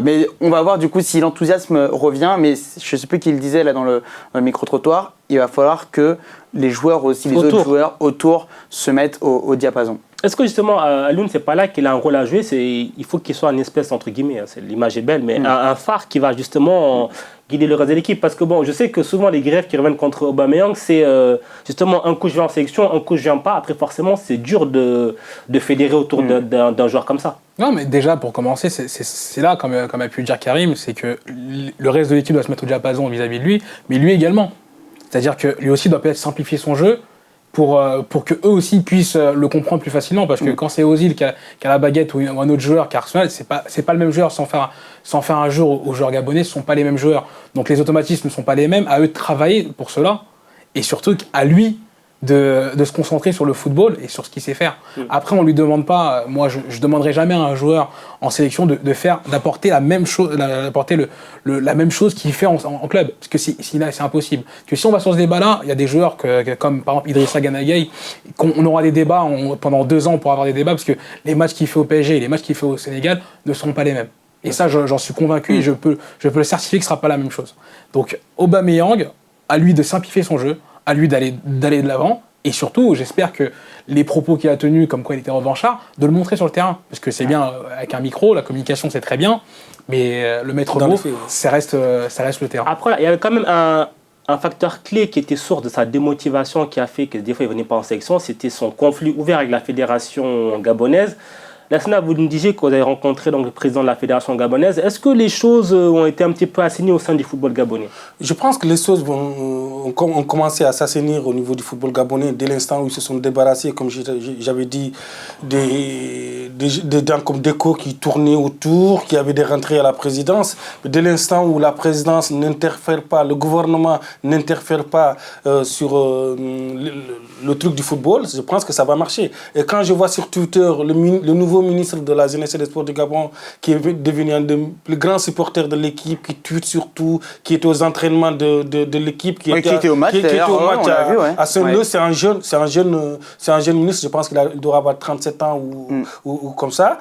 Speaker 4: Mais on va voir du coup si l'enthousiasme revient, mais je ne sais plus qui le disait là dans le micro-trottoir, il va falloir que les joueurs aussi, les autres joueurs autour se mettent au diapason.
Speaker 1: Est-ce que justement, Alioune, c'est pas là qu'il a un rôle à jouer, il faut qu'il soit une espèce, entre guillemets, l'image est belle, mais un phare qui va justement guider le reste de l'équipe. Parce que bon, je sais que souvent les grèves qui reviennent contre Aubameyang, c'est justement un coup je viens en sélection, un coup je viens pas. Après forcément, c'est dur de fédérer autour d'un joueur comme ça.
Speaker 3: Non, mais déjà, pour commencer, c'est là, comme a pu le dire Karim, c'est que le reste de l'équipe doit se mettre au diapason vis-à-vis de lui, mais lui également. C'est-à-dire que lui aussi doit peut-être simplifier son jeu pour qu'eux aussi puissent le comprendre plus facilement. Parce que quand c'est Ozil qui a la baguette ou un autre joueur qui a Arsenal, c'est pas le même joueur. Sans faire un jeu aux joueurs gabonais, ce ne sont pas les mêmes joueurs. Donc les automatismes ne sont pas les mêmes. À eux de travailler pour cela. Et surtout à lui de se concentrer sur le football et sur ce qu'il sait faire. Après, on ne lui demande pas, moi je ne demanderai jamais à un joueur en sélection d'apporter la même chose, la même chose qu'il fait en club, parce que c'est impossible. Que si on va sur ce débat-là, il y a des joueurs comme par exemple Idrissa Gana Gueye, on aura des débats pendant 2 ans pour avoir des débats, parce que les matchs qu'il fait au PSG et les matchs qu'il fait au Sénégal ne seront pas les mêmes. Et ça, j'en suis convaincu et je peux le certifier que ce ne sera pas la même chose. Donc Aubameyang, à lui de simplifier son jeu, à lui d'aller de l'avant, et surtout, j'espère que les propos qu'il a tenus, comme quoi il était revanchard, de le montrer sur le terrain. Parce que c'est bien, avec un micro, la communication c'est très bien, mais le maître mot, ça reste le terrain.
Speaker 1: Après, il y avait quand même un facteur clé qui était source de sa démotivation, qui a fait que des fois il ne venait pas en sélection, c'était son conflit ouvert avec la fédération gabonaise. Lassana, vous nous disiez que vous avez rencontré donc, le président de la fédération gabonaise. Est-ce que les choses ont été un petit peu assainies au sein du football gabonais?
Speaker 2: Je pense que les choses ont commencé à s'assainir au niveau du football gabonais dès l'instant où ils se sont débarrassés, comme j'avais dit, des gens comme Deco qui tournaient autour, qui avaient des rentrées à la présidence. Dès l'instant où la présidence n'interfère pas, le gouvernement n'interfère pas sur le truc du football, je pense que ça va marcher. Et quand je vois sur Twitter le nouveau ministre de la Jeunesse et des Sports du Gabon, qui est devenu un des plus grands supporters de l'équipe, qui tweet surtout, qui est aux entraînements de l'équipe, qui était au match, à Saint-Leu. C'est un jeune ministre, je pense qu'il doit avoir 37 ans ou comme ça.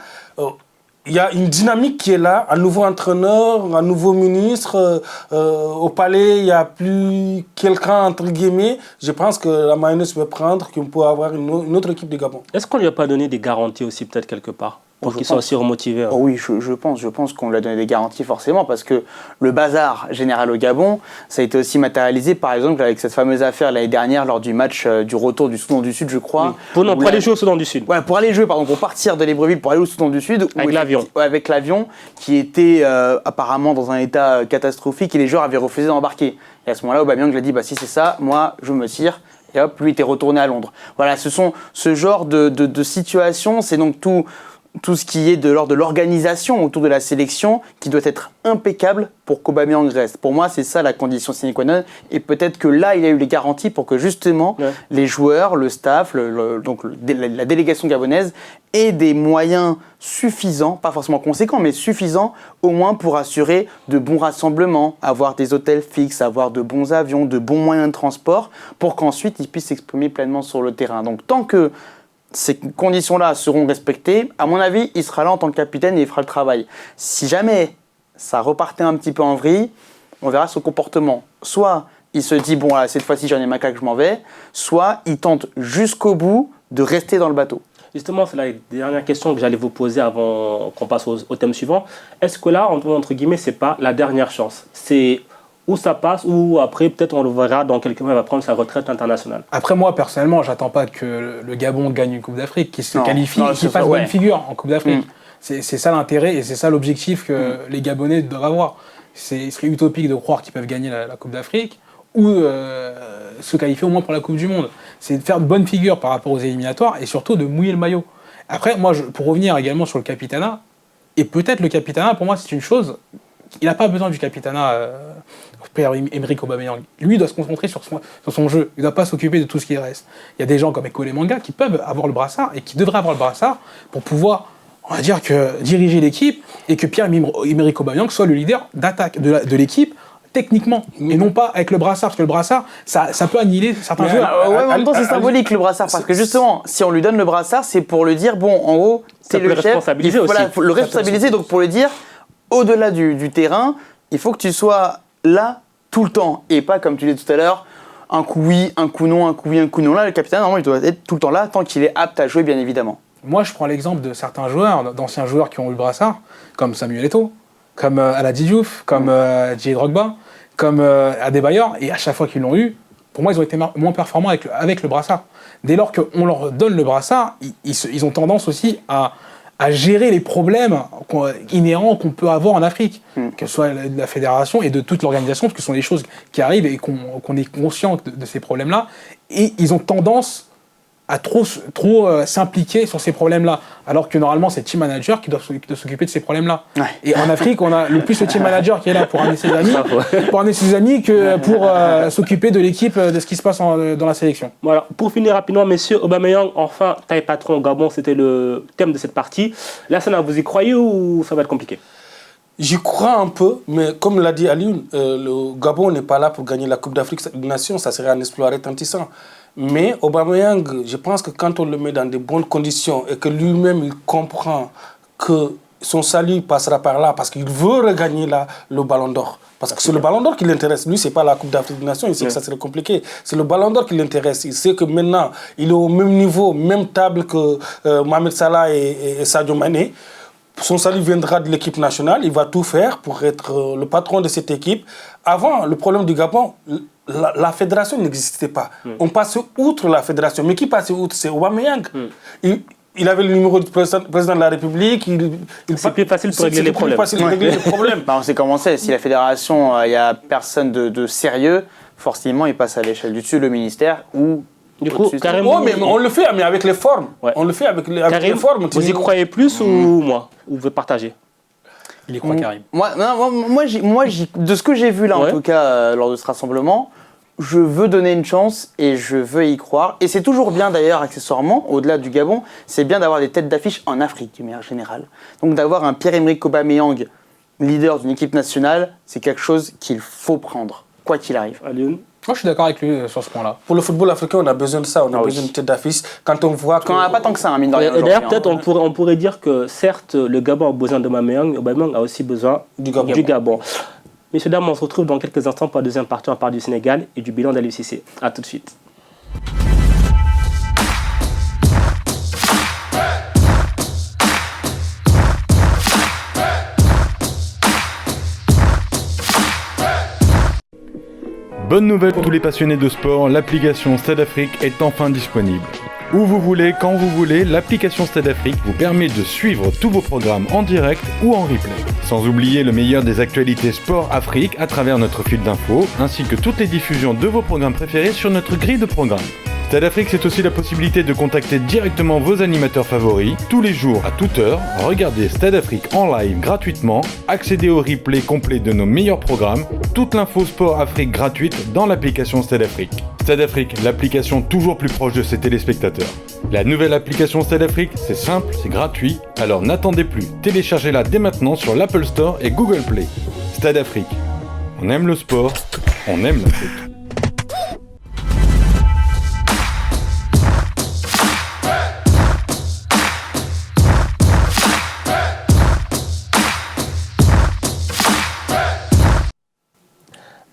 Speaker 2: Il y a une dynamique qui est là, un nouveau entraîneur, un nouveau ministre. Au palais, il n'y a plus quelqu'un, entre guillemets. Je pense que la mayonnaise peut prendre, qu'on peut avoir une autre équipe du Gabon.
Speaker 1: Est-ce qu'on ne lui a pas donné des garanties aussi, peut-être quelque part, pour qu'il soit aussi remotivé?
Speaker 4: Oui, je pense qu'on lui a donné des garanties forcément, parce que le bazar général au Gabon, ça a été aussi matérialisé, par exemple, avec cette fameuse affaire l'année dernière, lors du match du retour du Soudan du Sud, je crois.
Speaker 1: Oui. Pour aller jouer au Soudan du Sud.
Speaker 4: Ouais, pour partir de Libreville, pour aller au Soudan du Sud.
Speaker 1: Avec l'avion.
Speaker 4: Avec l'avion, qui était apparemment dans un état catastrophique, et les joueurs avaient refusé d'embarquer. Et à ce moment-là, Aubameyang lui a dit, si c'est ça, moi, je me tire. Et hop, lui était retourné à Londres. Voilà, ce sont ce genre de situations, c'est donc tout tout ce qui est de l'ordre de l'organisation autour de la sélection qui doit être impeccable pour qu'Aubameyang reste. Pour moi, c'est ça la condition sine qua non. Et peut-être que là, il y a eu les garanties pour que justement les joueurs, le staff, la délégation gabonaise aient des moyens suffisants, pas forcément conséquents, mais suffisants au moins pour assurer de bons rassemblements, avoir des hôtels fixes, avoir de bons avions, de bons moyens de transport, pour qu'ensuite ils puissent s'exprimer pleinement sur le terrain. Donc tant que ces conditions-là seront respectées, à mon avis, il sera là en tant que capitaine et il fera le travail. Si jamais ça repartait un petit peu en vrille, on verra son comportement. Soit il se dit, bon, là, cette fois-ci, j'en ai ma claque, je m'en vais. Soit il tente jusqu'au bout de rester dans le bateau.
Speaker 1: Justement, c'est la dernière question que j'allais vous poser avant qu'on passe au thème suivant. Est-ce que là, entre guillemets, c'est pas la dernière chance? C'est où ça passe, ou après, peut-être on le verra dans quelques mois, il va prendre sa retraite internationale.
Speaker 3: Après, moi, personnellement, j'attends pas que le Gabon gagne une Coupe d'Afrique, qu'il se qualifie et qu'il fasse bonne figure en Coupe d'Afrique. C'est ça l'intérêt et c'est ça l'objectif que les Gabonais doivent avoir. Il serait utopique de croire qu'ils peuvent gagner la Coupe d'Afrique ou se qualifier au moins pour la Coupe du Monde. C'est de faire de bonnes figures par rapport aux éliminatoires et surtout de mouiller le maillot. Après, moi, pour revenir également sur le capitanat, et peut-être le capitanat, pour moi, c'est une chose, il n'a pas besoin du capitanat, Pierre-Emerick Aubameyang. Lui, il doit se concentrer sur son jeu. Il ne doit pas s'occuper de tout ce qui reste. Il y a des gens comme Ekole Manga qui peuvent avoir le brassard et qui devraient avoir le brassard pour pouvoir, on va dire, diriger l'équipe et que Pierre-Emerick Aubameyang soit le leader d'attaque de l'équipe techniquement, et non pas avec le brassard, parce que le brassard, ça peut annihiler certains joueurs.
Speaker 4: En même temps, c'est symbolique le brassard, parce que justement, si on lui donne le brassard, c'est pour le dire, bon, en gros, t'es le chef, il faut le responsabiliser, donc pour le dire, au-delà du terrain, il faut que tu sois là tout le temps, et pas comme tu l'as tout à l'heure, un coup oui, un coup non, un coup oui, un coup non. Là, le capitaine, normalement, il doit être tout le temps là, tant qu'il est apte à jouer, bien évidemment.
Speaker 3: Moi, je prends l'exemple de certains joueurs, d'anciens joueurs qui ont eu le brassard, comme Samuel Eto'o, comme Aladi Diouf, comme Didier Drogba, comme Adebayor, et à chaque fois qu'ils l'ont eu, pour moi, ils ont été moins performants avec le brassard. Dès lors qu'on leur donne le brassard, ils ont tendance aussi à gérer les problèmes inhérents qu'on peut avoir en Afrique, que ce soit de la fédération et de toute l'organisation, parce que ce sont des choses qui arrivent et qu'on est conscient de ces problèmes-là, et ils ont tendance à trop s'impliquer sur ces problèmes-là, alors que normalement c'est le team manager qui doit s'occuper de ces problèmes-là. Ouais. Et en Afrique, on a le plus le team manager qui est là pour amener ses amis, que pour s'occuper de l'équipe, de ce qui se passe dans la sélection.
Speaker 1: Voilà. Pour finir rapidement, messieurs, Aubameyang, enfin, taille patron au Gabon, c'était le thème de cette partie. Là, ça, vous y croyez ou ça va être compliqué?
Speaker 2: J'y crois un peu, mais comme l'a dit Alioune, le Gabon n'est pas là pour gagner la Coupe d'Afrique des Nations, ça serait un exploit retentissant. Mais Aubameyang, je pense que quand on le met dans de bonnes conditions et que lui-même il comprend que son salut passera par là parce qu'il veut regagner le Ballon d'Or. Parce que c'est le Ballon d'Or qui l'intéresse. Lui, ce n'est pas la Coupe d'Afrique des Nations, il sait que ça serait compliqué. C'est le Ballon d'Or qui l'intéresse. Il sait que maintenant, il est au même niveau, même table que Mohamed Salah et Sadio Mané. Son salut viendra de l'équipe nationale. Il va tout faire pour être le patron de cette équipe. Avant, le problème du Gabon, la fédération n'existait pas. On passait outre la fédération. Mais qui passait outre? C'est Aubameyang. Il avait le numéro du président de la République.
Speaker 1: C'est plus facile pour régler les problèmes.
Speaker 4: On sait comment c'est. Si la fédération, il n'y a personne de sérieux, forcément, il passe à l'échelle du dessus, le ministère ou...
Speaker 1: Du coup, Karim,
Speaker 2: mais on le fait, mais avec les formes. Ouais. On le fait avec les formes.
Speaker 1: Vous y croyez plus ou moi? Ou vous partagez?
Speaker 3: Il y croit, Karim.
Speaker 4: Moi, de ce que j'ai vu là, en tout cas, lors de ce rassemblement, je veux donner une chance et je veux y croire. Et c'est toujours bien d'ailleurs, accessoirement, au-delà du Gabon, c'est bien d'avoir des têtes d'affiche en Afrique, de manière générale. Donc d'avoir un Pierre-Emerick Aubameyang, leader d'une équipe nationale, c'est quelque chose qu'il faut prendre, quoi qu'il arrive.
Speaker 1: Alioune?
Speaker 3: Moi, je suis d'accord avec lui sur ce point-là.
Speaker 2: Pour le football africain, on a besoin de ça. On a besoin de tête d'affiche. Quand on voit
Speaker 4: qu'on n'a pas tant que ça, mine de rien.
Speaker 1: Et d'ailleurs, peut-être on pourrait dire que certes, le Gabon a besoin de Aubameyang a aussi besoin du Gabon. Messieurs, dames, on se retrouve dans quelques instants pour la deuxième partie. On parle du Sénégal et du bilan de l'UCC. A tout de suite.
Speaker 10: Bonne nouvelle pour tous les passionnés de sport, l'application Stade Afrique est enfin disponible. Où vous voulez, quand vous voulez, l'application Stade Afrique vous permet de suivre tous vos programmes en direct ou en replay. Sans oublier le meilleur des actualités sport Afrique à travers notre fil d'infos, ainsi que toutes les diffusions de vos programmes préférés sur notre grille de programmes. Stade Afrique, c'est aussi la possibilité de contacter directement vos animateurs favoris. Tous les jours, à toute heure, regardez Stade Afrique en live gratuitement, accédez au replay complet de nos meilleurs programmes, toute l'info sport Afrique gratuite dans l'application Stade Afrique. Stade Afrique, l'application toujours plus proche de ses téléspectateurs. La nouvelle application Stade Afrique, c'est simple, c'est gratuit, alors n'attendez plus, téléchargez-la dès maintenant sur l'Apple Store et Google Play. Stade Afrique, on aime le sport, on aime l'Afrique.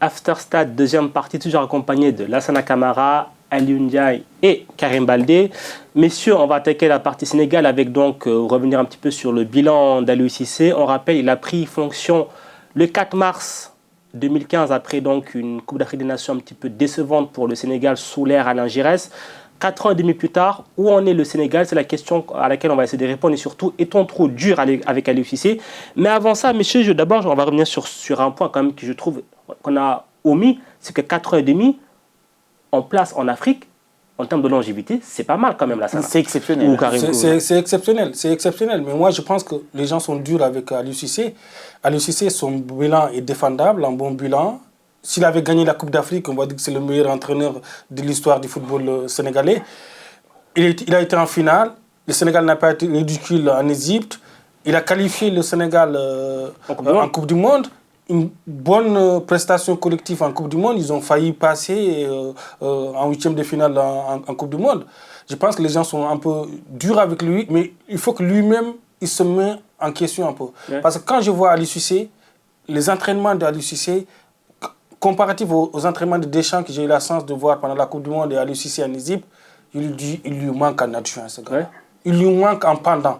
Speaker 1: After Stade, deuxième partie, toujours accompagné de Lassana Camara, Aliou Ndiaye et Karim Baldé. Messieurs, on va attaquer la partie Sénégal avec donc revenir un petit peu sur le bilan d'Aliou Cissé. On rappelle, il a pris fonction le 4 mars 2015 après donc une Coupe d'Afrique des Nations un petit peu décevante pour le Sénégal sous l'ère Alain Giresse. 4 ans et demi plus tard, où en est le Sénégal? C'est la question à laquelle on va essayer de répondre et surtout, est-on trop dur avec Aliou Cissé? Mais avant ça, messieurs, d'abord, on va revenir sur un point quand même que je trouve qu'on a omis, c'est que 4 ans et demi en place en Afrique, en termes de longévité, c'est pas mal quand même là.
Speaker 4: C'est exceptionnel.
Speaker 2: C'est exceptionnel, c'est exceptionnel. Mais moi, je pense que les gens sont durs avec Aliou Cissé. Aliou Cissé, son bilan est défendable, un bon bilan. S'il avait gagné la Coupe d'Afrique, on va dire que c'est le meilleur entraîneur de l'histoire du football sénégalais. Il a été en finale. Le Sénégal n'a pas été ridicule en Égypte. Il a qualifié le Sénégal en Coupe du Monde. Une bonne prestation collective en Coupe du Monde. Ils ont failli passer en huitième de finale en Coupe du Monde. Je pense que les gens sont un peu durs avec lui, mais il faut que lui-même il se mette en question un peu. Ouais. Parce que quand je vois Aliou Cissé, les entraînements d'Aliou Cissé, comparatifs aux entraînements de Deschamps que j'ai eu la chance de voir pendant la Coupe du Monde et Aliou Cissé en Égypte, il lui manque un adjoint, ce gars. Ouais. Il lui manque un pendant.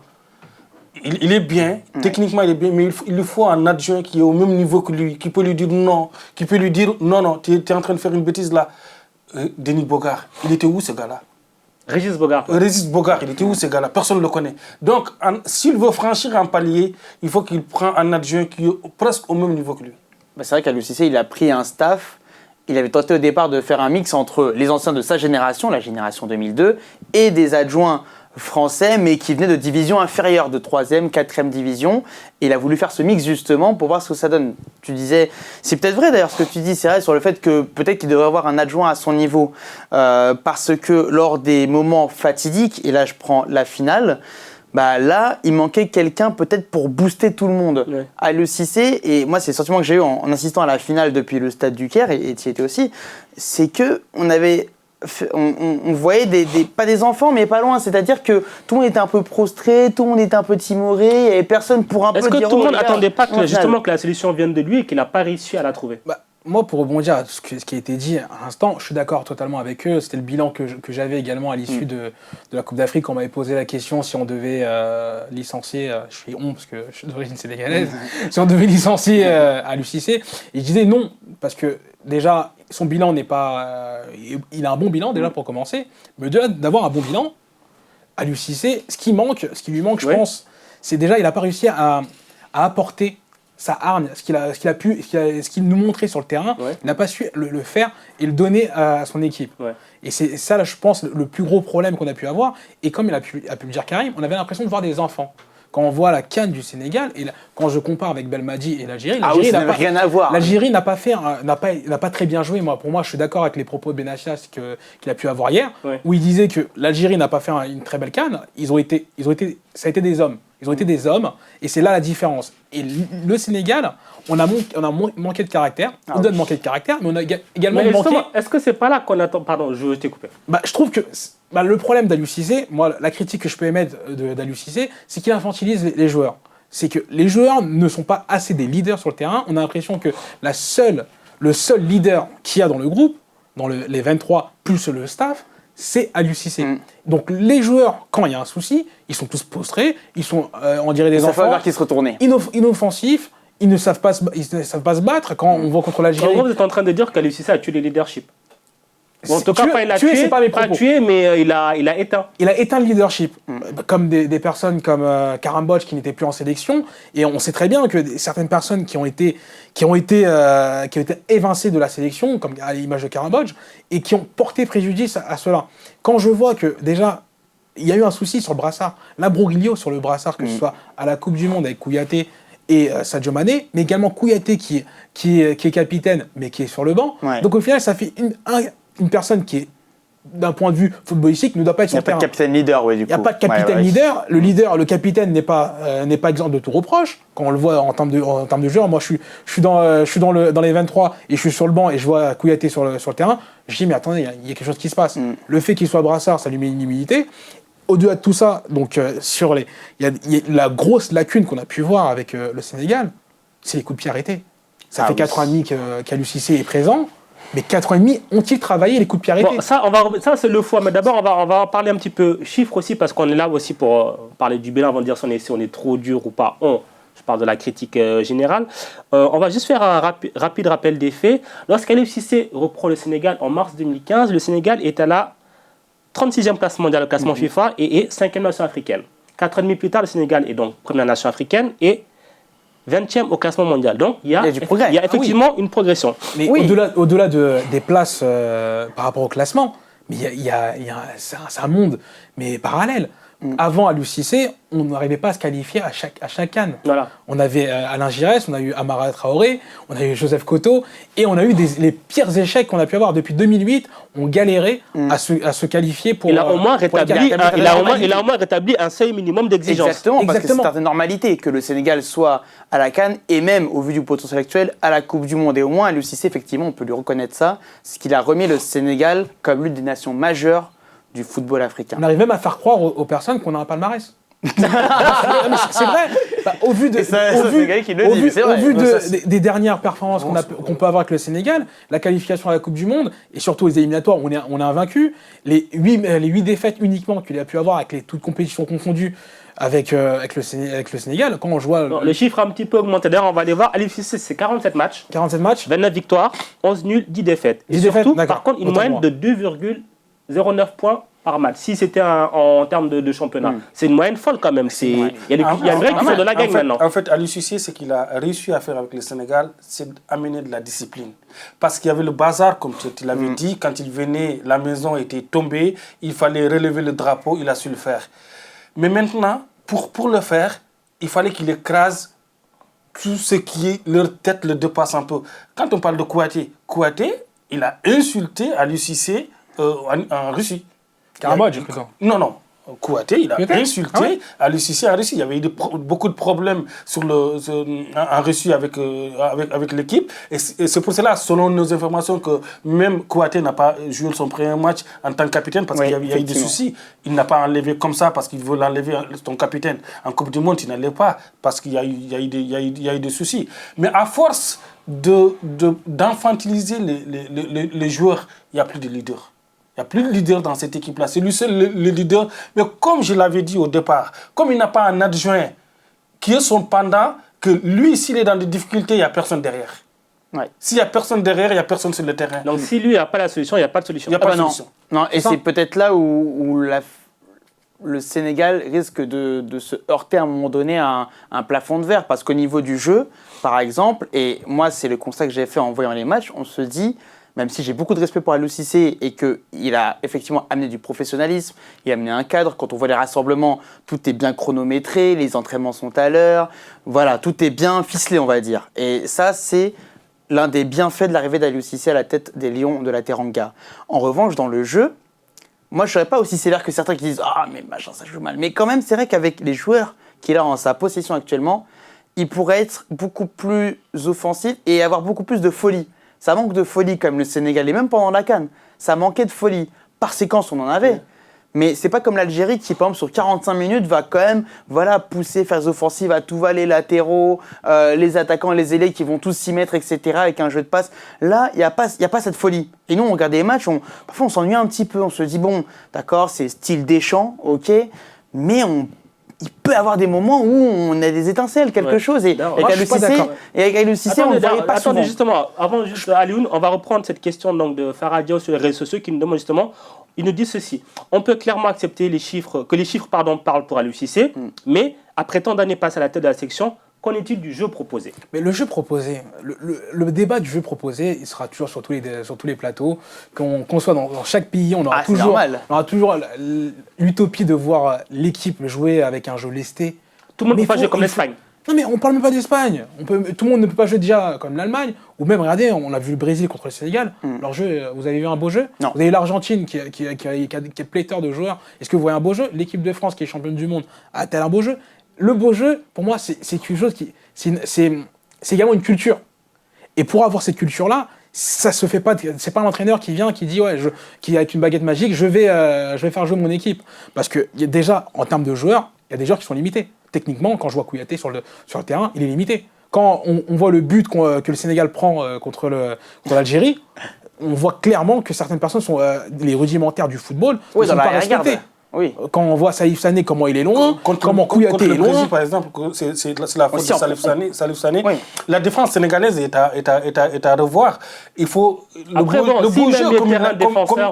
Speaker 2: Il est bien, techniquement il est bien, mais il lui faut un adjoint qui est au même niveau que lui, qui peut lui dire non, qui peut lui dire non, tu es en train de faire une bêtise là. Denis Bogart, il était où ce gars-là?
Speaker 1: Régis Bogart.
Speaker 2: Régis Bogart, il était où ce gars-là? Personne ne le connaît. Donc, s'il veut franchir un palier, il faut qu'il prenne un adjoint qui est presque au même niveau que lui.
Speaker 4: Bah, c'est vrai qu'Aliou Cissé, il a pris un staff. Il avait tenté au départ de faire un mix entre les anciens de sa génération, la génération 2002, et des adjoints français, mais qui venaient de divisions inférieures, de 3e, 4e division. Et il a voulu faire ce mix justement pour voir ce que ça donne. Tu disais, c'est peut-être vrai d'ailleurs ce que tu dis, c'est vrai sur le fait que peut-être qu'il devrait avoir un adjoint à son niveau, parce que lors des moments fatidiques, et là je prends la finale, bah là, il manquait quelqu'un peut-être pour booster tout le monde. Ouais. Aliou Cissé, et moi c'est le sentiment que j'ai eu en assistant à la finale depuis le stade du Caire, et tu y étais aussi, c'est qu'on avait... On voyait pas des enfants, mais pas loin. C'est-à-dire que tout le monde était un peu prostré, tout le monde était un peu timoré, il n'y avait personne pour un peu dire...
Speaker 1: Est-ce que tout le monde n'attendait pas justement que la solution vienne de lui et qu'il n'a pas réussi à la trouver?
Speaker 3: Moi, pour rebondir à ce qui a été dit à l'instant, je suis d'accord totalement avec eux. C'était le bilan que j'avais également à l'issue de la Coupe d'Afrique. On m'avait posé la question si on devait licencier, je suis parce que je suis d'origine sénégalaise, si on devait licencier Aliou Cissé. Et je disais non, parce que déjà, son bilan n'est pas... il a un bon bilan déjà pour commencer, mais d'avoir un bon bilan, Aliou Cissé, ce qui lui manque, je pense, c'est déjà, il n'a pas réussi à apporter sa hargne, ce qu'il nous montrait sur le terrain, il n'a pas su le faire et le donner à son équipe. Ouais. Et c'est ça, là, je pense, le plus gros problème qu'on a pu avoir. Et comme il a pu le dire Karim, on avait l'impression de voir des enfants. Quand on voit la CAN du Sénégal, et quand je compare avec Belmadi et l'Algérie,
Speaker 4: ça n'a rien à voir.
Speaker 3: L'Algérie n'a pas très bien joué. Pour moi, je suis d'accord avec les propos de Benatia qu'il a pu avoir hier, où il disait que l'Algérie n'a pas fait une très belle CAN. Ça a été des hommes. Ils ont été des hommes, et c'est là la différence. Et le Sénégal, on a manqué de caractère. On donne manqué de caractère, mais on a également manqué...
Speaker 1: Est-ce que c'est pas là qu'on attend... Pardon, je t'ai coupé.
Speaker 3: Je trouve que le problème d'Aliou Cissé, moi, la critique que je peux émettre d'Aliou Cissé, c'est qu'il infantilise les joueurs. C'est que les joueurs ne sont pas assez des leaders sur le terrain. On a l'impression que le seul leader qu'il y a dans le groupe, dans les 23 plus le staff, c'est Aliou Cissé. Donc les joueurs, quand il y a un souci, ils sont tous prostrés, ils sont, on dirait des enfants,
Speaker 4: qui se retournaient.
Speaker 3: Inoffensifs, ils ne savent pas se battre. Quand on voit contre l'Algérie...
Speaker 1: En gros, vous êtes en train de dire qu'Aliou Cissé a tué les leadership. Bon, en tout cas, pas il a tué,
Speaker 3: c'est pas mes
Speaker 1: pas
Speaker 3: propos.
Speaker 1: tué, mais il a éteint.
Speaker 3: Il a éteint le leadership, comme des personnes comme Karambodge qui n'étaient plus en sélection. Et on sait très bien que certaines personnes qui ont été évincées de la sélection, comme à l'image de Karambodge, et qui ont porté préjudice à cela. Quand je vois que déjà, il y a eu un souci sur le brassard, l'imbroglio sur le brassard, que ce soit à la Coupe du Monde avec Kouyaté et Sadio Mané, mais également Kouyaté qui est capitaine, mais qui est sur le banc.
Speaker 4: Ouais.
Speaker 3: Donc au final, ça fait une personne qui est, d'un point de vue footballistique, ne doit pas être
Speaker 4: Il n'y
Speaker 3: sur
Speaker 4: a pas
Speaker 3: le
Speaker 4: de
Speaker 3: terrain.
Speaker 4: capitaine leader, oui, du coup.
Speaker 3: Il n'y a pas de capitaine leader. Le capitaine n'est pas exempt de tout reproche. Quand on le voit en termes de jeu, moi je suis dans les 23 et je suis sur le banc et je vois Kouyaté sur le terrain. Je dis mais attendez, il y a quelque chose qui se passe. Le fait qu'il soit brassard, ça lui met une humilité. Au-delà de tout ça, donc il y a la grosse lacune qu'on a pu voir avec le Sénégal, c'est les coups de pied arrêtés. Ça fait 4 ans et demi qu'Aliou Cissé est présent. Mais 4 ans et demi, ont-ils travaillé les coups de pied arrêtés?
Speaker 1: Bon, ça c'est le foie. Mais d'abord, on va en parler un petit peu chiffres aussi, parce qu'on est là aussi pour parler du bilan avant de dire si on est trop dur ou pas. Je parle de la critique générale. On va juste faire un rapide rappel des faits. Lorsqu'Aliou Cissé reprend le Sénégal en mars 2015, le Sénégal est à la 36e place mondiale au classement FIFA et est 5e nation africaine. 4 ans et demi plus tard, le Sénégal est donc première nation africaine et 20e au classement mondial. Donc, il y a effectivement une progression.
Speaker 3: Mais au-delà des places par rapport au classement, mais c'est un monde parallèle. Avant Aliou Cissé, on n'arrivait pas à se qualifier à chaque CAN. Voilà. On avait Alain Giresse, on a eu Amara Traoré, on a eu Joseph Koto, et on a eu les pires échecs qu'on a pu avoir depuis 2008. On galérait à se qualifier pour.
Speaker 1: Il a au moins rétabli un seuil minimum d'exigence.
Speaker 4: Exactement, parce que c'est une certaine normalité que le Sénégal soit à la CAN et même, au vu du potentiel actuel, à la Coupe du Monde. Et au moins, Aliou Cissé, effectivement, on peut lui reconnaître ça, c'est qu'il a remis le Sénégal comme l'une des nations majeures du football africain.
Speaker 3: On arrive même à faire croire aux personnes qu'on a un palmarès. C'est vrai. Au vu des dernières performances qu'on peut avoir avec le Sénégal, la qualification à la Coupe du Monde et surtout les éliminatoires, on est invaincu. Les 8 défaites uniquement qu'il a pu avoir avec toutes compétitions confondues avec le Sénégal. Quand je vois
Speaker 1: le chiffre a un petit peu augmenté. D'ailleurs, on va aller voir. Aliou Cissé, c'est 47 matchs. 29 victoires, 11 nuls, 10 défaites. Et surtout, par contre, une moyenne de 2,09 points par match. Si c'était en termes de championnat, c'est une moyenne folle quand même. Il y a une vraie question de la gagne maintenant.
Speaker 2: En fait, Aliou Cissé, ce qu'il a réussi à faire avec le Sénégal, c'est d'amener de la discipline. Parce qu'il y avait le bazar, comme tu l'avais dit, quand il venait, la maison était tombée, il fallait relever le drapeau, il a su le faire. Mais maintenant, pour le faire, il fallait qu'il écrase tout ce qui est leur tête le dépasse un peu. Quand on parle de Kouyaté, il a insulté Aliou Cissé en Russie.
Speaker 3: Karambodge, plutôt.
Speaker 2: Non. Kouyaté, il a insulté Aliou Cissé en Russie. Il y avait eu beaucoup de problèmes en Russie avec l'équipe. Et c'est pour cela, selon nos informations, que même Kouyaté n'a pas joué son premier match en tant que capitaine parce qu'il y a eu des soucis. Il n'a pas enlevé comme ça parce qu'il veut l'enlever, son capitaine. En Coupe du Monde, il n'enlève pas parce qu'il y a eu des soucis. Mais à force d'enfantiliser les joueurs, il n'y a plus de leader. Il n'y a plus de leader dans cette équipe-là. C'est lui seul le leader. Mais comme je l'avais dit au départ, comme il n'a pas un adjoint qui est son pendant, que lui, s'il est dans des difficultés, il n'y a personne derrière. Ouais. S'il n'y a personne derrière, il n'y a personne sur le terrain.
Speaker 1: Donc si lui n'a pas la solution, il n'y a pas de solution.
Speaker 2: Il n'y a pas de solution.
Speaker 4: Non, et c'est peut-être là où le Sénégal risque de se heurter à un moment donné à un plafond de verre. Parce qu'au niveau du jeu, par exemple, et moi c'est le constat que j'ai fait en voyant les matchs, on se dit, même si j'ai beaucoup de respect pour Aliou Cissé et qu'il a effectivement amené du professionnalisme, il a amené un cadre, quand on voit les rassemblements, tout est bien chronométré, les entraînements sont à l'heure, voilà, tout est bien ficelé, on va dire. Et ça, c'est l'un des bienfaits de l'arrivée d'Aliou Cissé à la tête des Lions de la Teranga. En revanche, dans le jeu, moi, je ne serais pas aussi sévère que certains qui disent « Ah, mais machin, ça joue mal ». Mais quand même, c'est vrai qu'avec les joueurs qu'il a en sa possession actuellement, il pourrait être beaucoup plus offensif et avoir beaucoup plus de folie. Ça manque de folie comme le Sénégal, et même pendant la CAN, ça manquait de folie. Par séquence, on en avait. Mais c'est pas comme l'Algérie qui, par exemple, sur 45 minutes, va quand même pousser, faire des offensives à tout va, les latéraux, les attaquants, les ailiers qui vont tous s'y mettre, etc., avec un jeu de passe. Là, il n'y a pas cette folie. Et nous, on regarde les matchs, parfois on s'ennuie un petit peu. On se dit, bon, d'accord, c'est style Deschamps, ok, mais il peut y avoir des moments où on a des étincelles, quelque chose. Et avec Aliou Cissé, on ne voyait pas souvent.
Speaker 1: Justement, avant juste Alioune, on va reprendre cette question donc, de Farah Diaw sur les réseaux sociaux qui nous demande justement, il nous dit ceci. On peut clairement accepter que les chiffres parlent pour Aliou Cissé, mais après tant d'années passées à la tête de la section, qu'en est-il du jeu proposé?
Speaker 3: Mais le jeu proposé, le débat du jeu proposé, il sera toujours sur tous les plateaux. Qu'on soit dans chaque pays, on aura toujours l'utopie de voir l'équipe jouer avec un jeu lesté.
Speaker 1: Tout le monde ne peut pas jouer comme l'Espagne.
Speaker 3: Non mais on parle même pas d'Espagne. Tout le monde ne peut pas jouer déjà comme l'Allemagne. Ou même, regardez, on a vu le Brésil contre le Sénégal. Leur jeu, vous avez vu un beau jeu?
Speaker 4: Non.
Speaker 3: Vous avez l'Argentine qui a pléthore de joueurs. Est-ce que vous voyez un beau jeu? L'équipe de France qui est championne du monde a-t-elle un beau jeu? Le beau jeu, pour moi, c'est quelque chose qui... C'est également une culture. Et pour avoir cette culture-là, ça se fait pas... C'est pas l'entraîneur qui vient, qui dit, qui avec une baguette magique, je vais faire jouer mon équipe. Parce que déjà, en termes de joueurs, il y a des joueurs qui sont limités. Techniquement, quand je vois Kouyaté sur le terrain, il est limité. Quand on voit le but que le Sénégal prend contre l'Algérie, on voit clairement que certaines personnes sont les rudimentaires du football, ne sont pas respectés.
Speaker 4: Oui.
Speaker 3: Quand on voit Salif Sané, comment il est long, comment Kouyaté est long.
Speaker 2: Par exemple, c'est la faute de Salif Sané. Oui. La défense sénégalaise est à revoir. Il faut le beau jeu,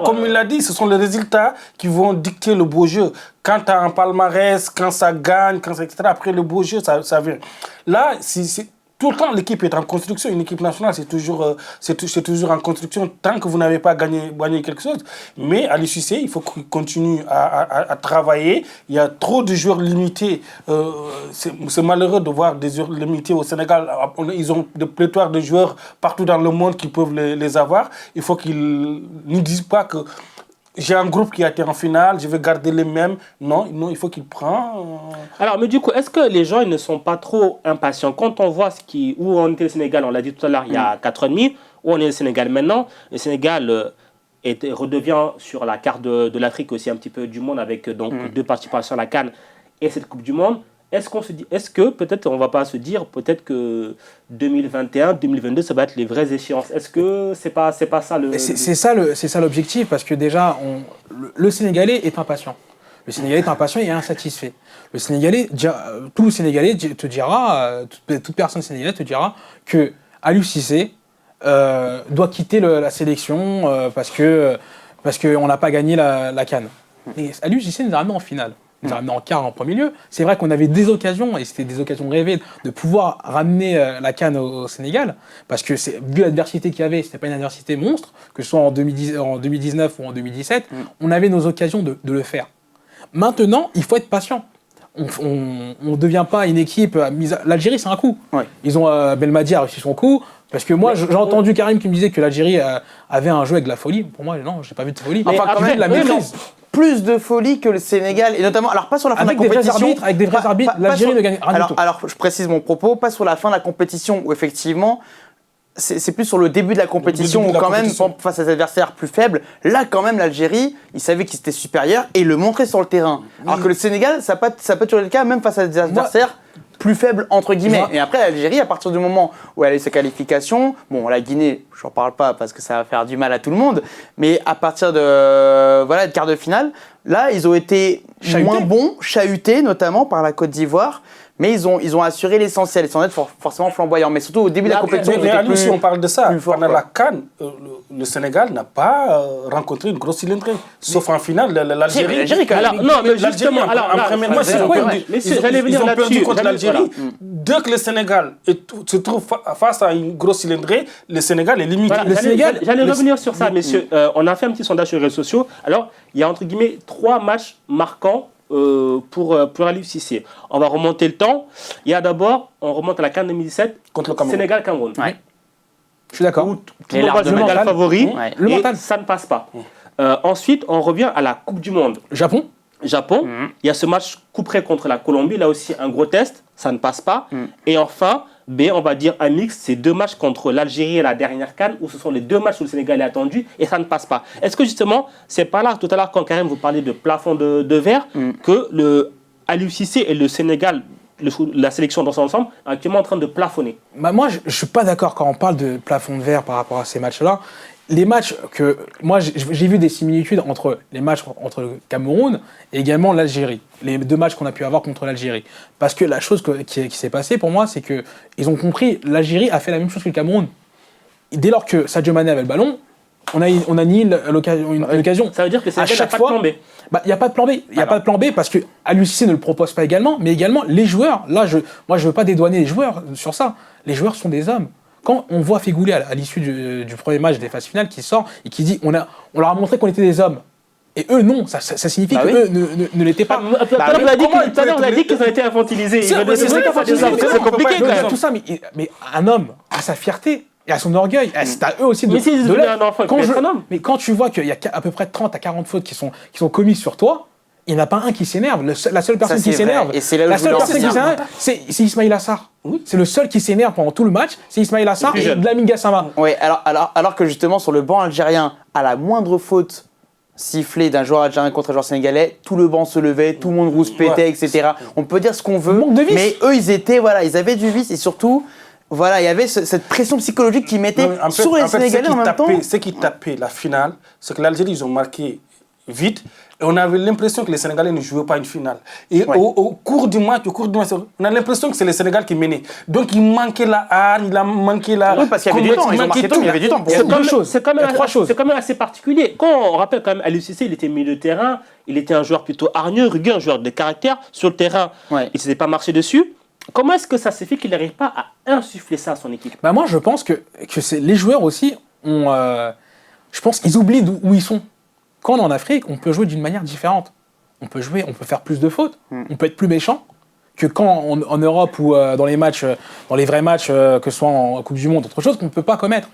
Speaker 2: comme il l'a dit, ce sont les résultats qui vont dicter le beau jeu. Quand tu as un palmarès, quand ça gagne, etc. Après le beau jeu, ça vient. Là, tout le temps, l'équipe est en construction. Une équipe nationale, c'est toujours en construction tant que vous n'avez pas gagné quelque chose. Mais à l'UCC, il faut qu'il continue à travailler. Il y a trop de joueurs limités. C'est malheureux de voir des joueurs limités au Sénégal. Ils ont des pléthores de joueurs partout dans le monde qui peuvent les avoir. Il faut qu'ils ne disent pas que j'ai un groupe qui a été en finale, je vais garder les mêmes. Non, il faut qu'il prenne.
Speaker 1: Alors, mais du coup, est-ce que les gens ils ne sont pas trop impatients? Quand on voit où on était le Sénégal, on l'a dit tout à l'heure, il y a 4 ans et demi, où on est le Sénégal maintenant, le Sénégal redevient sur la carte de l'Afrique aussi un petit peu du monde avec donc 2 participations à la CAN et cette Coupe du Monde. Est-ce que peut-être on va pas se dire peut-être que 2021, 2022 ça va être les vraies échéances? Est-ce que c'est pas ça le
Speaker 3: c'est ça l'objectif parce que déjà le Sénégalais est impatient. Le Sénégalais est impatient et insatisfait. Le Sénégalais, tout Sénégalais te dira, toute personne sénégalaise te dira que Aliou Cissé doit quitter la sélection parce que on n'a pas gagné la CAN. Et Aliou Cissé nous a ramené en finale. Nous a ramené en quart en premier lieu. C'est vrai qu'on avait des occasions, et c'était des occasions rêvées, de pouvoir ramener la CAN au Sénégal, parce que vu l'adversité qu'il y avait, ce n'était pas une adversité monstre, que ce soit en 2019 ou en 2017, on avait nos occasions de le faire. Maintenant, il faut être patient. On ne devient pas une équipe... L'Algérie, c'est un coup. Ouais. Ils ont Belmadi a réussi son coup, parce que moi, j'ai entendu Karim qui me disait que l'Algérie avait un jeu avec de la folie. Pour moi, non, j'ai pas vu de folie.
Speaker 4: Enfin, quand même, de la maîtrise. Plus de folie que le Sénégal, et notamment, alors pas sur la fin de la compétition.
Speaker 3: Avec des vrais arbitres, l'Algérie ne gagne rien du tout.
Speaker 4: Alors, je précise mon propos, pas sur la fin de la compétition où effectivement, c'est plus sur le début de la compétition où quand même, face à des adversaires plus faibles, là quand même l'Algérie, ils savaient qu'ils étaient supérieurs et ils le montraient sur le terrain. Alors que le Sénégal, ça peut toujours être le cas, même face à des adversaires plus faibles entre guillemets. Et après l'Algérie, à partir du moment où elle a eu sa qualification, bon la Guinée, j'en parle pas parce que ça va faire du mal à tout le monde, mais à partir de quart de finale, là ils ont été moins bons, chahutés notamment par la Côte d'Ivoire. Mais ils ont assuré l'essentiel, sans être forcément flamboyants. Mais surtout au début de la compétition,
Speaker 2: si on parle de ça, pendant la CAN, le Sénégal n'a pas rencontré une grosse cylindrée. Sauf en finale, l'Algérie.
Speaker 1: Non, mais justement,
Speaker 2: en première match, ils ont perdu contre l'Algérie. Dès que le Sénégal se trouve face à une grosse cylindrée, le Sénégal est limité.
Speaker 1: J'allais revenir sur ça, messieurs. On a fait un petit sondage sur les réseaux sociaux. Alors, il y a entre guillemets 3 matchs marquants pour Aliou Cissé. On va remonter le temps. Il y a d'abord, on remonte à la CAN 2017
Speaker 2: contre le Cameroun.
Speaker 1: Sénégal-Cameroun.
Speaker 3: Ouais. Je suis d'accord.
Speaker 1: Tout le monde va le Sénégal favori et ça ne passe pas. Ensuite, on revient à la Coupe du Monde.
Speaker 3: Japon.
Speaker 1: Il y a ce match coup près contre la Colombie. Là aussi, un gros test. Ça ne passe pas. Et enfin, on va dire un mix, c'est 2 matchs contre l'Algérie et la dernière CAN, où ce sont les 2 matchs où le Sénégal est attendu et ça ne passe pas. Est-ce que justement, c'est pas là, tout à l'heure quand Karim vous parlait de plafond de verre, que le Aliou Cissé et le Sénégal, la sélection dans son ensemble, est actuellement en train de plafonner?
Speaker 3: Moi, je ne suis pas d'accord quand on parle de plafond de verre par rapport à ces matchs-là. les matchs que moi j'ai vu des similitudes entre les matchs entre le Cameroun et également l'Algérie, les 2 matchs qu'on a pu avoir contre l'Algérie, parce que la chose qui s'est passée pour moi, c'est que ils ont compris, l'Algérie a fait la même chose que le Cameroun. Dès lors que Sadio Mané avait le ballon, on a nié l'occasion.
Speaker 1: Ça veut dire que c'est à chaque fois. Il
Speaker 3: n'y a pas de plan B. Il n'y a pas de plan B parce que Aliou Cissé ne le propose pas également, mais également les joueurs. Là, moi, je veux pas dédouaner les joueurs sur ça. Les joueurs sont des hommes. Quand on voit Feghouli à l'issue du premier match des phases finales qui sort et qui dit on leur a montré qu'on était des hommes. Et eux, non, ça signifie qu'eux ne l'étaient pas.
Speaker 1: Tout à l'heure, on a dit qu'ils ont été infantilisés.
Speaker 3: C'est compliqué quand même. Tout ça, mais un homme a sa fierté et à son orgueil. C'est à eux aussi de.
Speaker 1: Mais s'ils devenaient un enfant, ils être un homme.
Speaker 3: Mais quand tu vois qu'il y a à peu près 30 à 40 fautes qui sont commises sur toi, il n'y en a pas un qui s'énerve. La seule personne qui s'énerve, c'est Ismaïla Sarr. Oui. C'est le seul qui s'énerve pendant tout le match, c'est Ismaïla Sarr et Lamine Gassama.
Speaker 4: Oui, alors que justement sur le banc algérien, à la moindre faute sifflée d'un joueur algérien contre un joueur sénégalais, tout le banc se levait, tout le monde rouspétait, etc. On peut dire ce qu'on veut, mais eux ils avaient du vice et surtout. Voilà, il y avait cette pression psychologique qu'ils mettaient sur les Sénégalais en même temps.
Speaker 2: Ce qui tapait la finale, c'est que l'Algérie, ils ont marqué vite. Et on avait l'impression que les Sénégalais ne jouaient pas une finale. Et au cours du match, on a l'impression que c'est les Sénégalais qui menaient. Donc il manquait la hargne, il a manqué la...
Speaker 4: Oui, parce qu'il y avait du temps, ils ont marqué tout, il y avait du temps.
Speaker 1: C'est quand même assez particulier. Quand on rappelle quand même, Aliou Cissé, il était milieu de terrain, il était un joueur plutôt hargneux, rugueux, un joueur de caractère. Sur le terrain, il ne s'était pas marché dessus. Comment est-ce que ça s'est fait qu'il n'arrive pas à insuffler ça à son équipe ?
Speaker 3: Moi, je pense que les joueurs aussi ont... je pense qu'ils oublient où ils sont. Quand on est en Afrique, on peut jouer d'une manière différente. On peut faire plus de fautes, on peut être plus méchant que quand en Europe ou dans les vrais matchs, que ce soit en Coupe du Monde, autre chose qu'on ne peut pas commettre.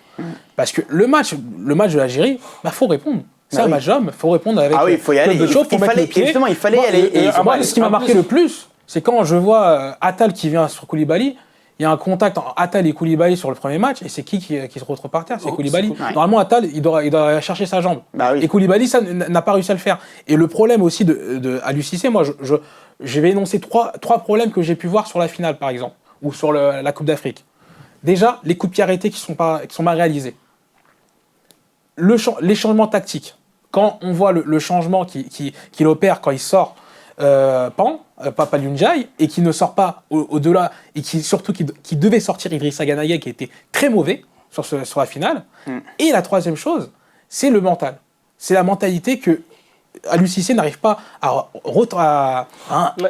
Speaker 3: Parce que le match de l'Algérie, faut répondre. C'est un match d'homme, il faut répondre avec
Speaker 4: il faut y aller. Il fallait y aller.
Speaker 3: Moi, ce qui m'a marqué le plus, c'est quand je vois Attal qui vient sur Koulibaly. Il y a un contact entre Attal et Koulibaly sur le premier match, et c'est qui se retrouve par terre ? C'est Koulibaly. Normalement, Attal, il doit chercher sa jambe. Et Koulibaly, ça n'a pas réussi à le faire. Et le problème aussi de Aliou Cissé, moi, je vais énoncer trois problèmes que j'ai pu voir sur la finale, par exemple, ou sur la Coupe d'Afrique. Déjà, les coups de pied arrêtés qui sont mal réalisés. Les changements tactiques. Quand on voit le changement qu'il opère quand il sort Papa Ndiaye, et qui ne sort pas au-delà, et qui devait sortir Idrissa Gana Gueye, qui était très mauvais sur la finale. Et la troisième chose, c'est le mental. C'est la mentalité que Aliou Cissé n'arrive pas à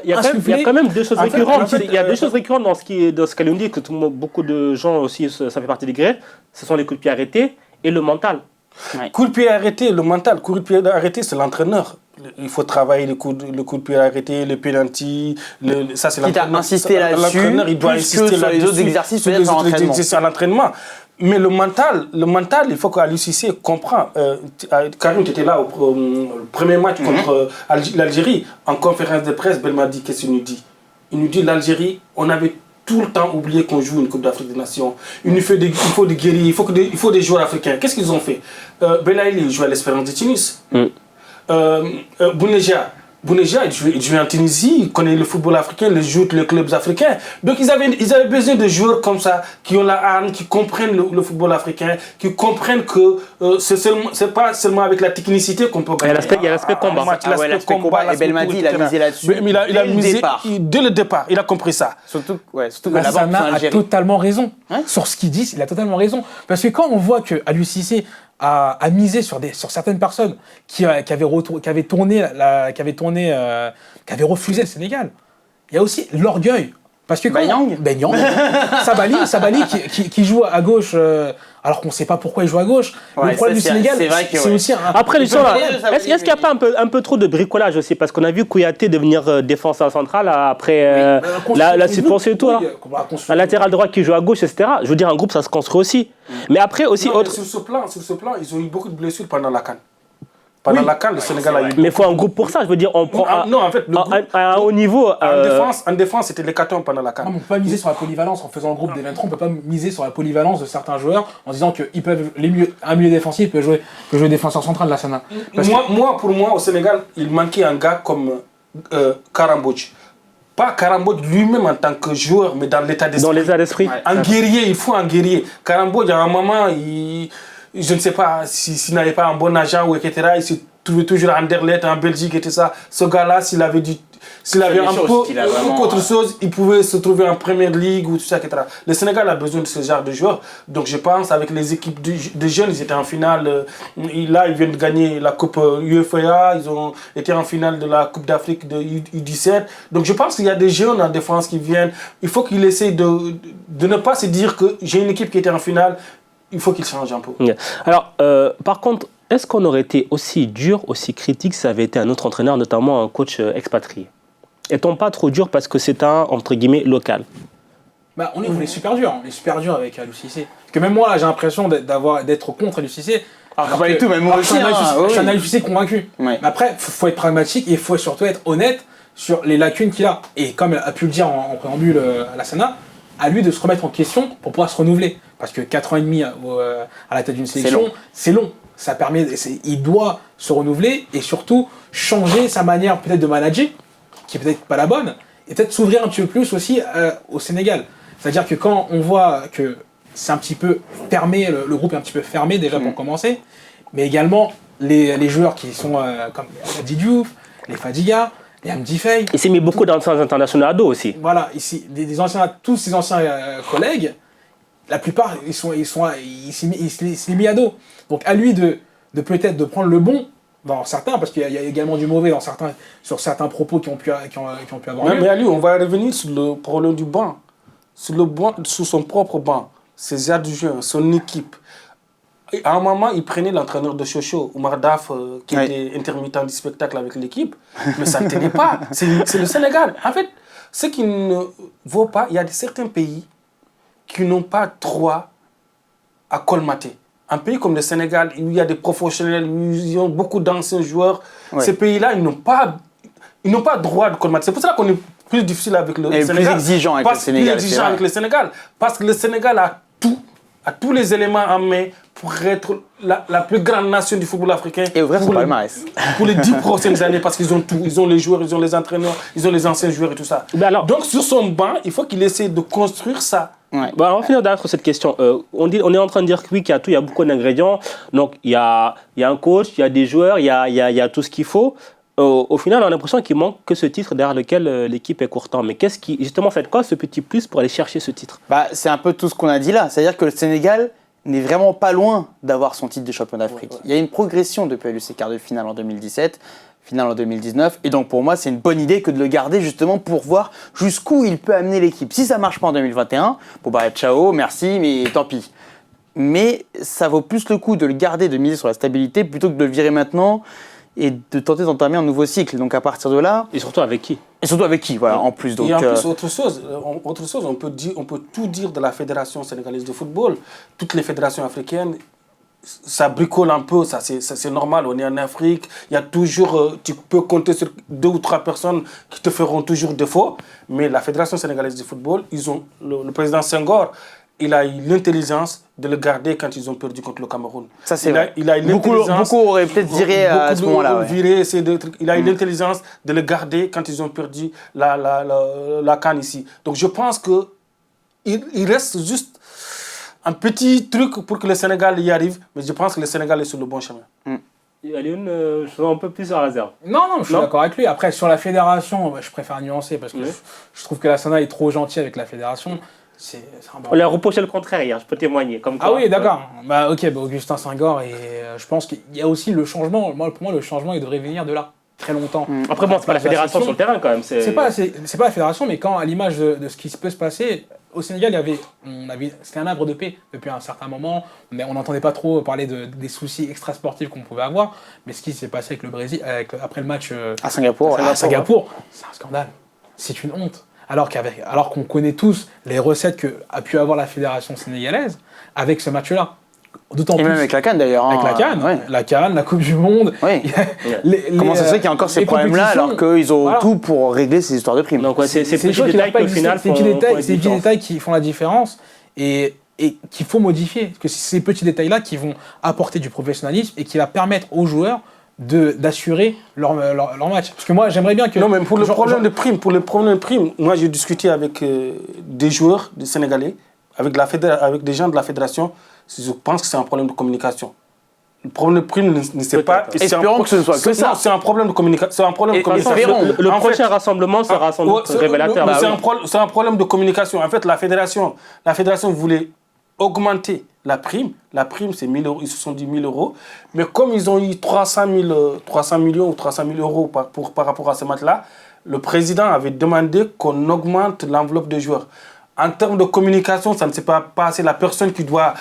Speaker 1: il y a quand même deux choses récurrentes. Il y a deux choses récurrentes dans ce qu'Aliou dit, que beaucoup de gens aussi, ça fait partie des greffes. Ce sont les coups de pied arrêtés et le mental.
Speaker 2: Coup de pied arrêté, le mental. Coup de pied arrêté, c'est l'entraîneur. Il faut travailler le coup de pied arrêté, le penalty. Ça, c'est l'entraîneur.
Speaker 4: Il a insisté là-dessus.
Speaker 2: L'entraîneur, il doit insister
Speaker 4: sur les autres exercices,
Speaker 2: sur les autres exercices à l'entraînement. Mais le mental, il faut qu'Aliou Cissé comprenne. Karim, tu étais là au premier match contre l'Algérie. En conférence de presse, Belmadi, qu'est-ce qu'il nous dit ? Il nous dit l'Algérie, on avait tout le temps oublié qu'on joue une Coupe d'Afrique des Nations. Il faut des guerriers, il faut des joueurs africains. Qu'est-ce qu'ils ont fait ? Belaïli, il joue à l'Espérance de Tunis. Bounedjah, il joue en Tunisie, il connaît le football africain, il joue les clubs africains. Donc ils avaient besoin de joueurs comme ça, qui ont la hargne, qui comprennent le football africain, qui comprennent que c'est pas seulement avec la technicité qu'on peut gagner.
Speaker 1: Il y a l'aspect combat.
Speaker 4: L'aspect combat, et Belmadi, il a misé là-dessus.
Speaker 2: Il a misé dès le départ, il a compris ça.
Speaker 4: Surtout que
Speaker 3: Lassana a totalement raison. Sur ce qu'il dit, il a totalement raison. Parce que quand on voit que Aliou Cissé a misé sur certaines personnes qui avaient refusé le Sénégal. Il y a aussi l'orgueil. Parce que
Speaker 4: Banyang,
Speaker 3: Sabali qui joue à gauche, alors qu'on ne sait pas pourquoi il joue à gauche. Le problème du Sénégal, c'est aussi un...
Speaker 1: Après, les gens là, est-ce qu'il n'y a pas un peu trop de bricolage aussi ? Parce qu'on a vu Kouyaté devenir défenseur central après la suspension et tout. Un latéral droit qui joue à gauche, etc. Je veux dire, un groupe, ça se construit aussi. Mais après aussi...
Speaker 2: Sur ce plan, ils ont eu beaucoup de blessures pendant la CAN. Pendant la CAN, le Sénégal a eu...
Speaker 1: Mais il faut un groupe pour ça, je veux dire, on prend à un haut niveau...
Speaker 2: En défense, c'était l'hécatombe pendant la CAN.
Speaker 3: On ne peut pas miser sur la polyvalence en faisant le groupe des 23, on ne peut pas miser sur la polyvalence de certains joueurs en disant qu'ils peuvent, un milieu défensif peut jouer défenseur central de la Sana.
Speaker 2: Pour moi, au Sénégal, il manquait un gars comme Karambodj. Pas Karambodj lui-même en tant que joueur, mais dans l'état d'esprit.
Speaker 1: Dans l'état d'esprit.
Speaker 2: Un guerrier, il faut un guerrier. Karambodj, à un moment, je ne sais pas s'il n'avait pas un bon agent ou etc. Il se trouvait toujours à Anderlecht, en Belgique et tout ça. Ce gars-là, s'il avait un peu autre chose, il pouvait se trouver en première ligue ou tout ça, etc. Le Sénégal a besoin de ce genre de joueurs. Donc je pense avec les équipes de jeunes, ils étaient en finale. Là, ils viennent de gagner la Coupe UEFA. Ils ont été en finale de la Coupe d'Afrique de U17. Donc je pense qu'il y a des jeunes en défense qui viennent. Il faut qu'ils essayent de ne pas se dire que j'ai une équipe qui était en finale. Il faut qu'il change un peu.
Speaker 1: Alors, par contre, est-ce qu'on aurait été aussi dur, aussi critique si ça avait été un autre entraîneur, notamment un coach expatrié? Est-on pas trop dur parce que c'est un, entre guillemets, local?
Speaker 3: On est super dur. On est super dur avec Aliou Cissé. Parce que même moi, là, j'ai l'impression d'être contre Aliou Cissé.
Speaker 4: Alors pas du tout, même moi aussi.
Speaker 3: Je suis un Aliou Cissé convaincu. Ouais. Mais après, il faut être pragmatique et il faut surtout être honnête sur les lacunes qu'il a. Et comme il a pu le dire en préambule à la Sana, à lui de se remettre en question pour pouvoir se renouveler. Parce que 4 ans et demi à la tête d'une sélection, c'est long. Ça permet, il doit se renouveler et surtout changer sa manière peut-être de manager, qui est peut-être pas la bonne, et peut-être s'ouvrir un petit peu plus aussi au Sénégal. C'est-à-dire que quand on voit que c'est un petit peu fermé, le groupe est un petit peu fermé déjà pour commencer, mais également les joueurs qui sont comme Hady Diouf, les Fadiga, les Hamdy Faye.
Speaker 1: Il s'est mis beaucoup d'anciens internationaux à dos aussi.
Speaker 3: Voilà, ici, tous ces anciens collègues, la plupart, il s'est mis à dos. Donc à lui de peut-être de prendre le bon dans certains, parce qu'il y a également du mauvais sur certains propos qui ont pu avoir lieu.
Speaker 2: Mais à lui, on va revenir sur le problème du banc. Sur son propre banc, ses aides du jeu, son équipe. Et à un moment, il prenait l'entraîneur de Chocho, Oumar Daf, qui était intermittent du spectacle avec l'équipe, mais ça ne tenait pas. C'est le Sénégal. En fait, ce qui ne vaut pas, il y a certains pays qui n'ont pas droit à colmater. Un pays comme le Sénégal, où il y a des professionnels, où ils ont beaucoup d'anciens joueurs, ces pays-là, ils n'ont pas droit de colmater. C'est pour ça qu'on est plus difficile avec le Sénégal.
Speaker 4: Plus exigeant avec
Speaker 2: le Sénégal. Parce que le Sénégal a tous les éléments en main pour être la plus grande nation du football africain.
Speaker 4: Et ouvrir son palmarès.
Speaker 2: Pour les 10 prochaines années, parce qu'ils ont tout. Ils ont les joueurs, ils ont les entraîneurs, ils ont les anciens joueurs et tout ça. Donc sur son banc, il faut qu'il essaie de construire ça.
Speaker 1: Ouais. On va finir derrière sur cette question. On est en train de dire que oui, qu'il y a tout, il y a beaucoup d'ingrédients. Donc il y a un coach, il y a des joueurs, il y a tout ce qu'il faut. Au final, on a l'impression qu'il manque que ce titre derrière lequel l'équipe est courtant. Mais qu'est-ce qui, justement, fait quoi ce petit plus pour aller chercher ce titre?
Speaker 4: C'est un peu tout ce qu'on a dit là. C'est-à-dire que le Sénégal n'est vraiment pas loin d'avoir son titre de champion d'Afrique. Il y a une progression depuis ses quarts de finale en 2017, finale en 2019. Et donc pour moi, c'est une bonne idée que de le garder justement pour voir jusqu'où il peut amener l'équipe. Si ça ne marche pas en 2021, ciao, merci, mais tant pis. Mais ça vaut plus le coup de le garder, de miser sur la stabilité plutôt que de le virer maintenant et de tenter d'entamer un nouveau cycle. Donc à partir de là...
Speaker 1: Et surtout avec qui?
Speaker 4: Voilà, en plus. Donc,
Speaker 2: et en plus, autre chose, on peut tout dire de la Fédération sénégalaise de football. Toutes les fédérations africaines, ça bricole un peu, ça c'est normal, on est en Afrique, il y a toujours, tu peux compter sur 2 ou 3 personnes qui te feront toujours défaut, mais la Fédération sénégalaise de football, ils ont le président Senghor, il a eu l'intelligence de le garder quand ils ont perdu contre le Cameroun.
Speaker 4: Ça, c'est vrai. Il a beaucoup auraient peut-être viré à ce moment-là.
Speaker 2: Il a eu l'intelligence de le garder quand ils ont perdu la CAN ici. Donc je pense qu'il reste juste un petit truc pour que le Sénégal y arrive, mais je pense que le Sénégal est sur le bon chemin.
Speaker 1: Alioune, je vois un peu plus à réserve.
Speaker 3: Non, je suis d'accord avec lui. Après, sur la fédération, je préfère nuancer parce que je trouve que la Sana est trop gentille avec la fédération.
Speaker 1: On lui a reproché le contraire hier, je peux témoigner. Comme quoi,
Speaker 3: ah oui, d'accord. Augustin Senghor, et je pense qu'il y a aussi le changement. Pour moi, le changement, il devrait venir de là, très longtemps.
Speaker 1: Après, bon, c'est pas la fédération sur le terrain quand même.
Speaker 3: C'est pas la fédération, mais quand, à l'image de ce qui peut se passer, au Sénégal, c'était un havre de paix depuis un certain moment. On n'entendait pas trop parler des soucis extrasportifs qu'on pouvait avoir. Mais ce qui s'est passé avec le Brésil, après le match
Speaker 4: à Singapour,
Speaker 3: c'est un scandale. C'est une honte. Alors qu'on connaît tous les recettes qu'a pu avoir la fédération sénégalaise avec ce match-là.
Speaker 4: D'autant plus. Et même avec la CAN d'ailleurs.
Speaker 3: Avec la CAN, la CAN, la Coupe du Monde.
Speaker 4: Oui. Comment ça se fait qu'il y a encore ces problèmes-là alors qu'ils ont tout pour régler ces histoires de primes?
Speaker 1: Donc c'est ces petits détails qui au final
Speaker 3: font la différence. C'est ces petits détails qui font la différence et qu'il faut modifier. Parce que c'est ces petits détails-là qui vont apporter du professionnalisme et qui va permettre aux joueurs d'assurer leur match. Parce que moi, j'aimerais bien que...
Speaker 2: Non, mais pour le problème de prime, moi j'ai discuté avec des joueurs, des Sénégalais, avec des gens de la fédération. Je pense que c'est un problème de communication. Le problème de prime ne sait pas.
Speaker 4: Espérons que ce soit que ça.
Speaker 2: Non, c'est un problème de communication. C'est un problème de communication.
Speaker 1: Le prochain rassemblement sera sans doute révélateur.
Speaker 2: C'est un problème de communication. En fait, la fédération voulait augmenter la prime. La prime, c'est 1 000 €. Ils se sont dit 1 000 €. Mais comme ils ont eu 300 millions ou 300 000 € par rapport à ce match-là, le président avait demandé qu'on augmente l'enveloppe des joueurs. En termes de communication, ça ne s'est pas passé. La personne qui doit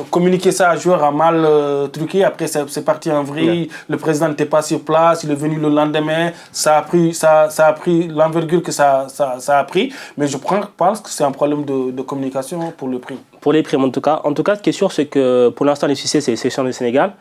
Speaker 2: communiquer ça à joueur a mal truqué. Après, c'est parti en vrille. Le président n'était pas sur place. Il est venu le lendemain. Ça a pris l'envergure que ça a pris. Mais je pense que c'est un problème de communication pour le prix.
Speaker 1: Pour les primes, en tout cas. En tout cas, ce qui est sûr, c'est que pour l'instant, les succès, c'est les sélections du Sénégal.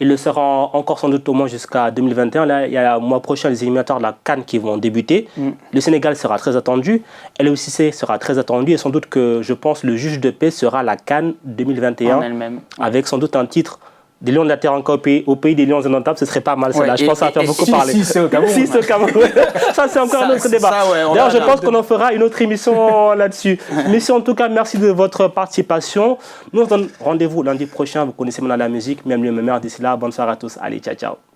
Speaker 1: Il le sera encore sans doute au moins jusqu'à 2021. Là, il y a le mois prochain les éliminatoires de la CAN qui vont débuter. Le Sénégal sera très attendu. LOCC sera très attendu. Et sans doute que, je pense, le juge de paix sera la CAN 2021.
Speaker 4: En elle-même.
Speaker 1: Avec sans doute un titre des Lions de la Terre encore au pays des Lions indomptables. Ce serait pas mal, celle-là. Je pense que ça va faire beaucoup parler.
Speaker 3: Si c'est au Cameroun.
Speaker 1: Si c'est au Cameroun. Ça, c'est encore un autre débat. D'ailleurs, je pense qu'on en fera une autre émission là-dessus. Messieurs, en tout cas, merci de votre participation. Nous, on se donne rendez-vous lundi prochain. Vous connaissez maintenant la musique, même le même heure. D'ici là, bonne soirée à tous. Allez, ciao, ciao.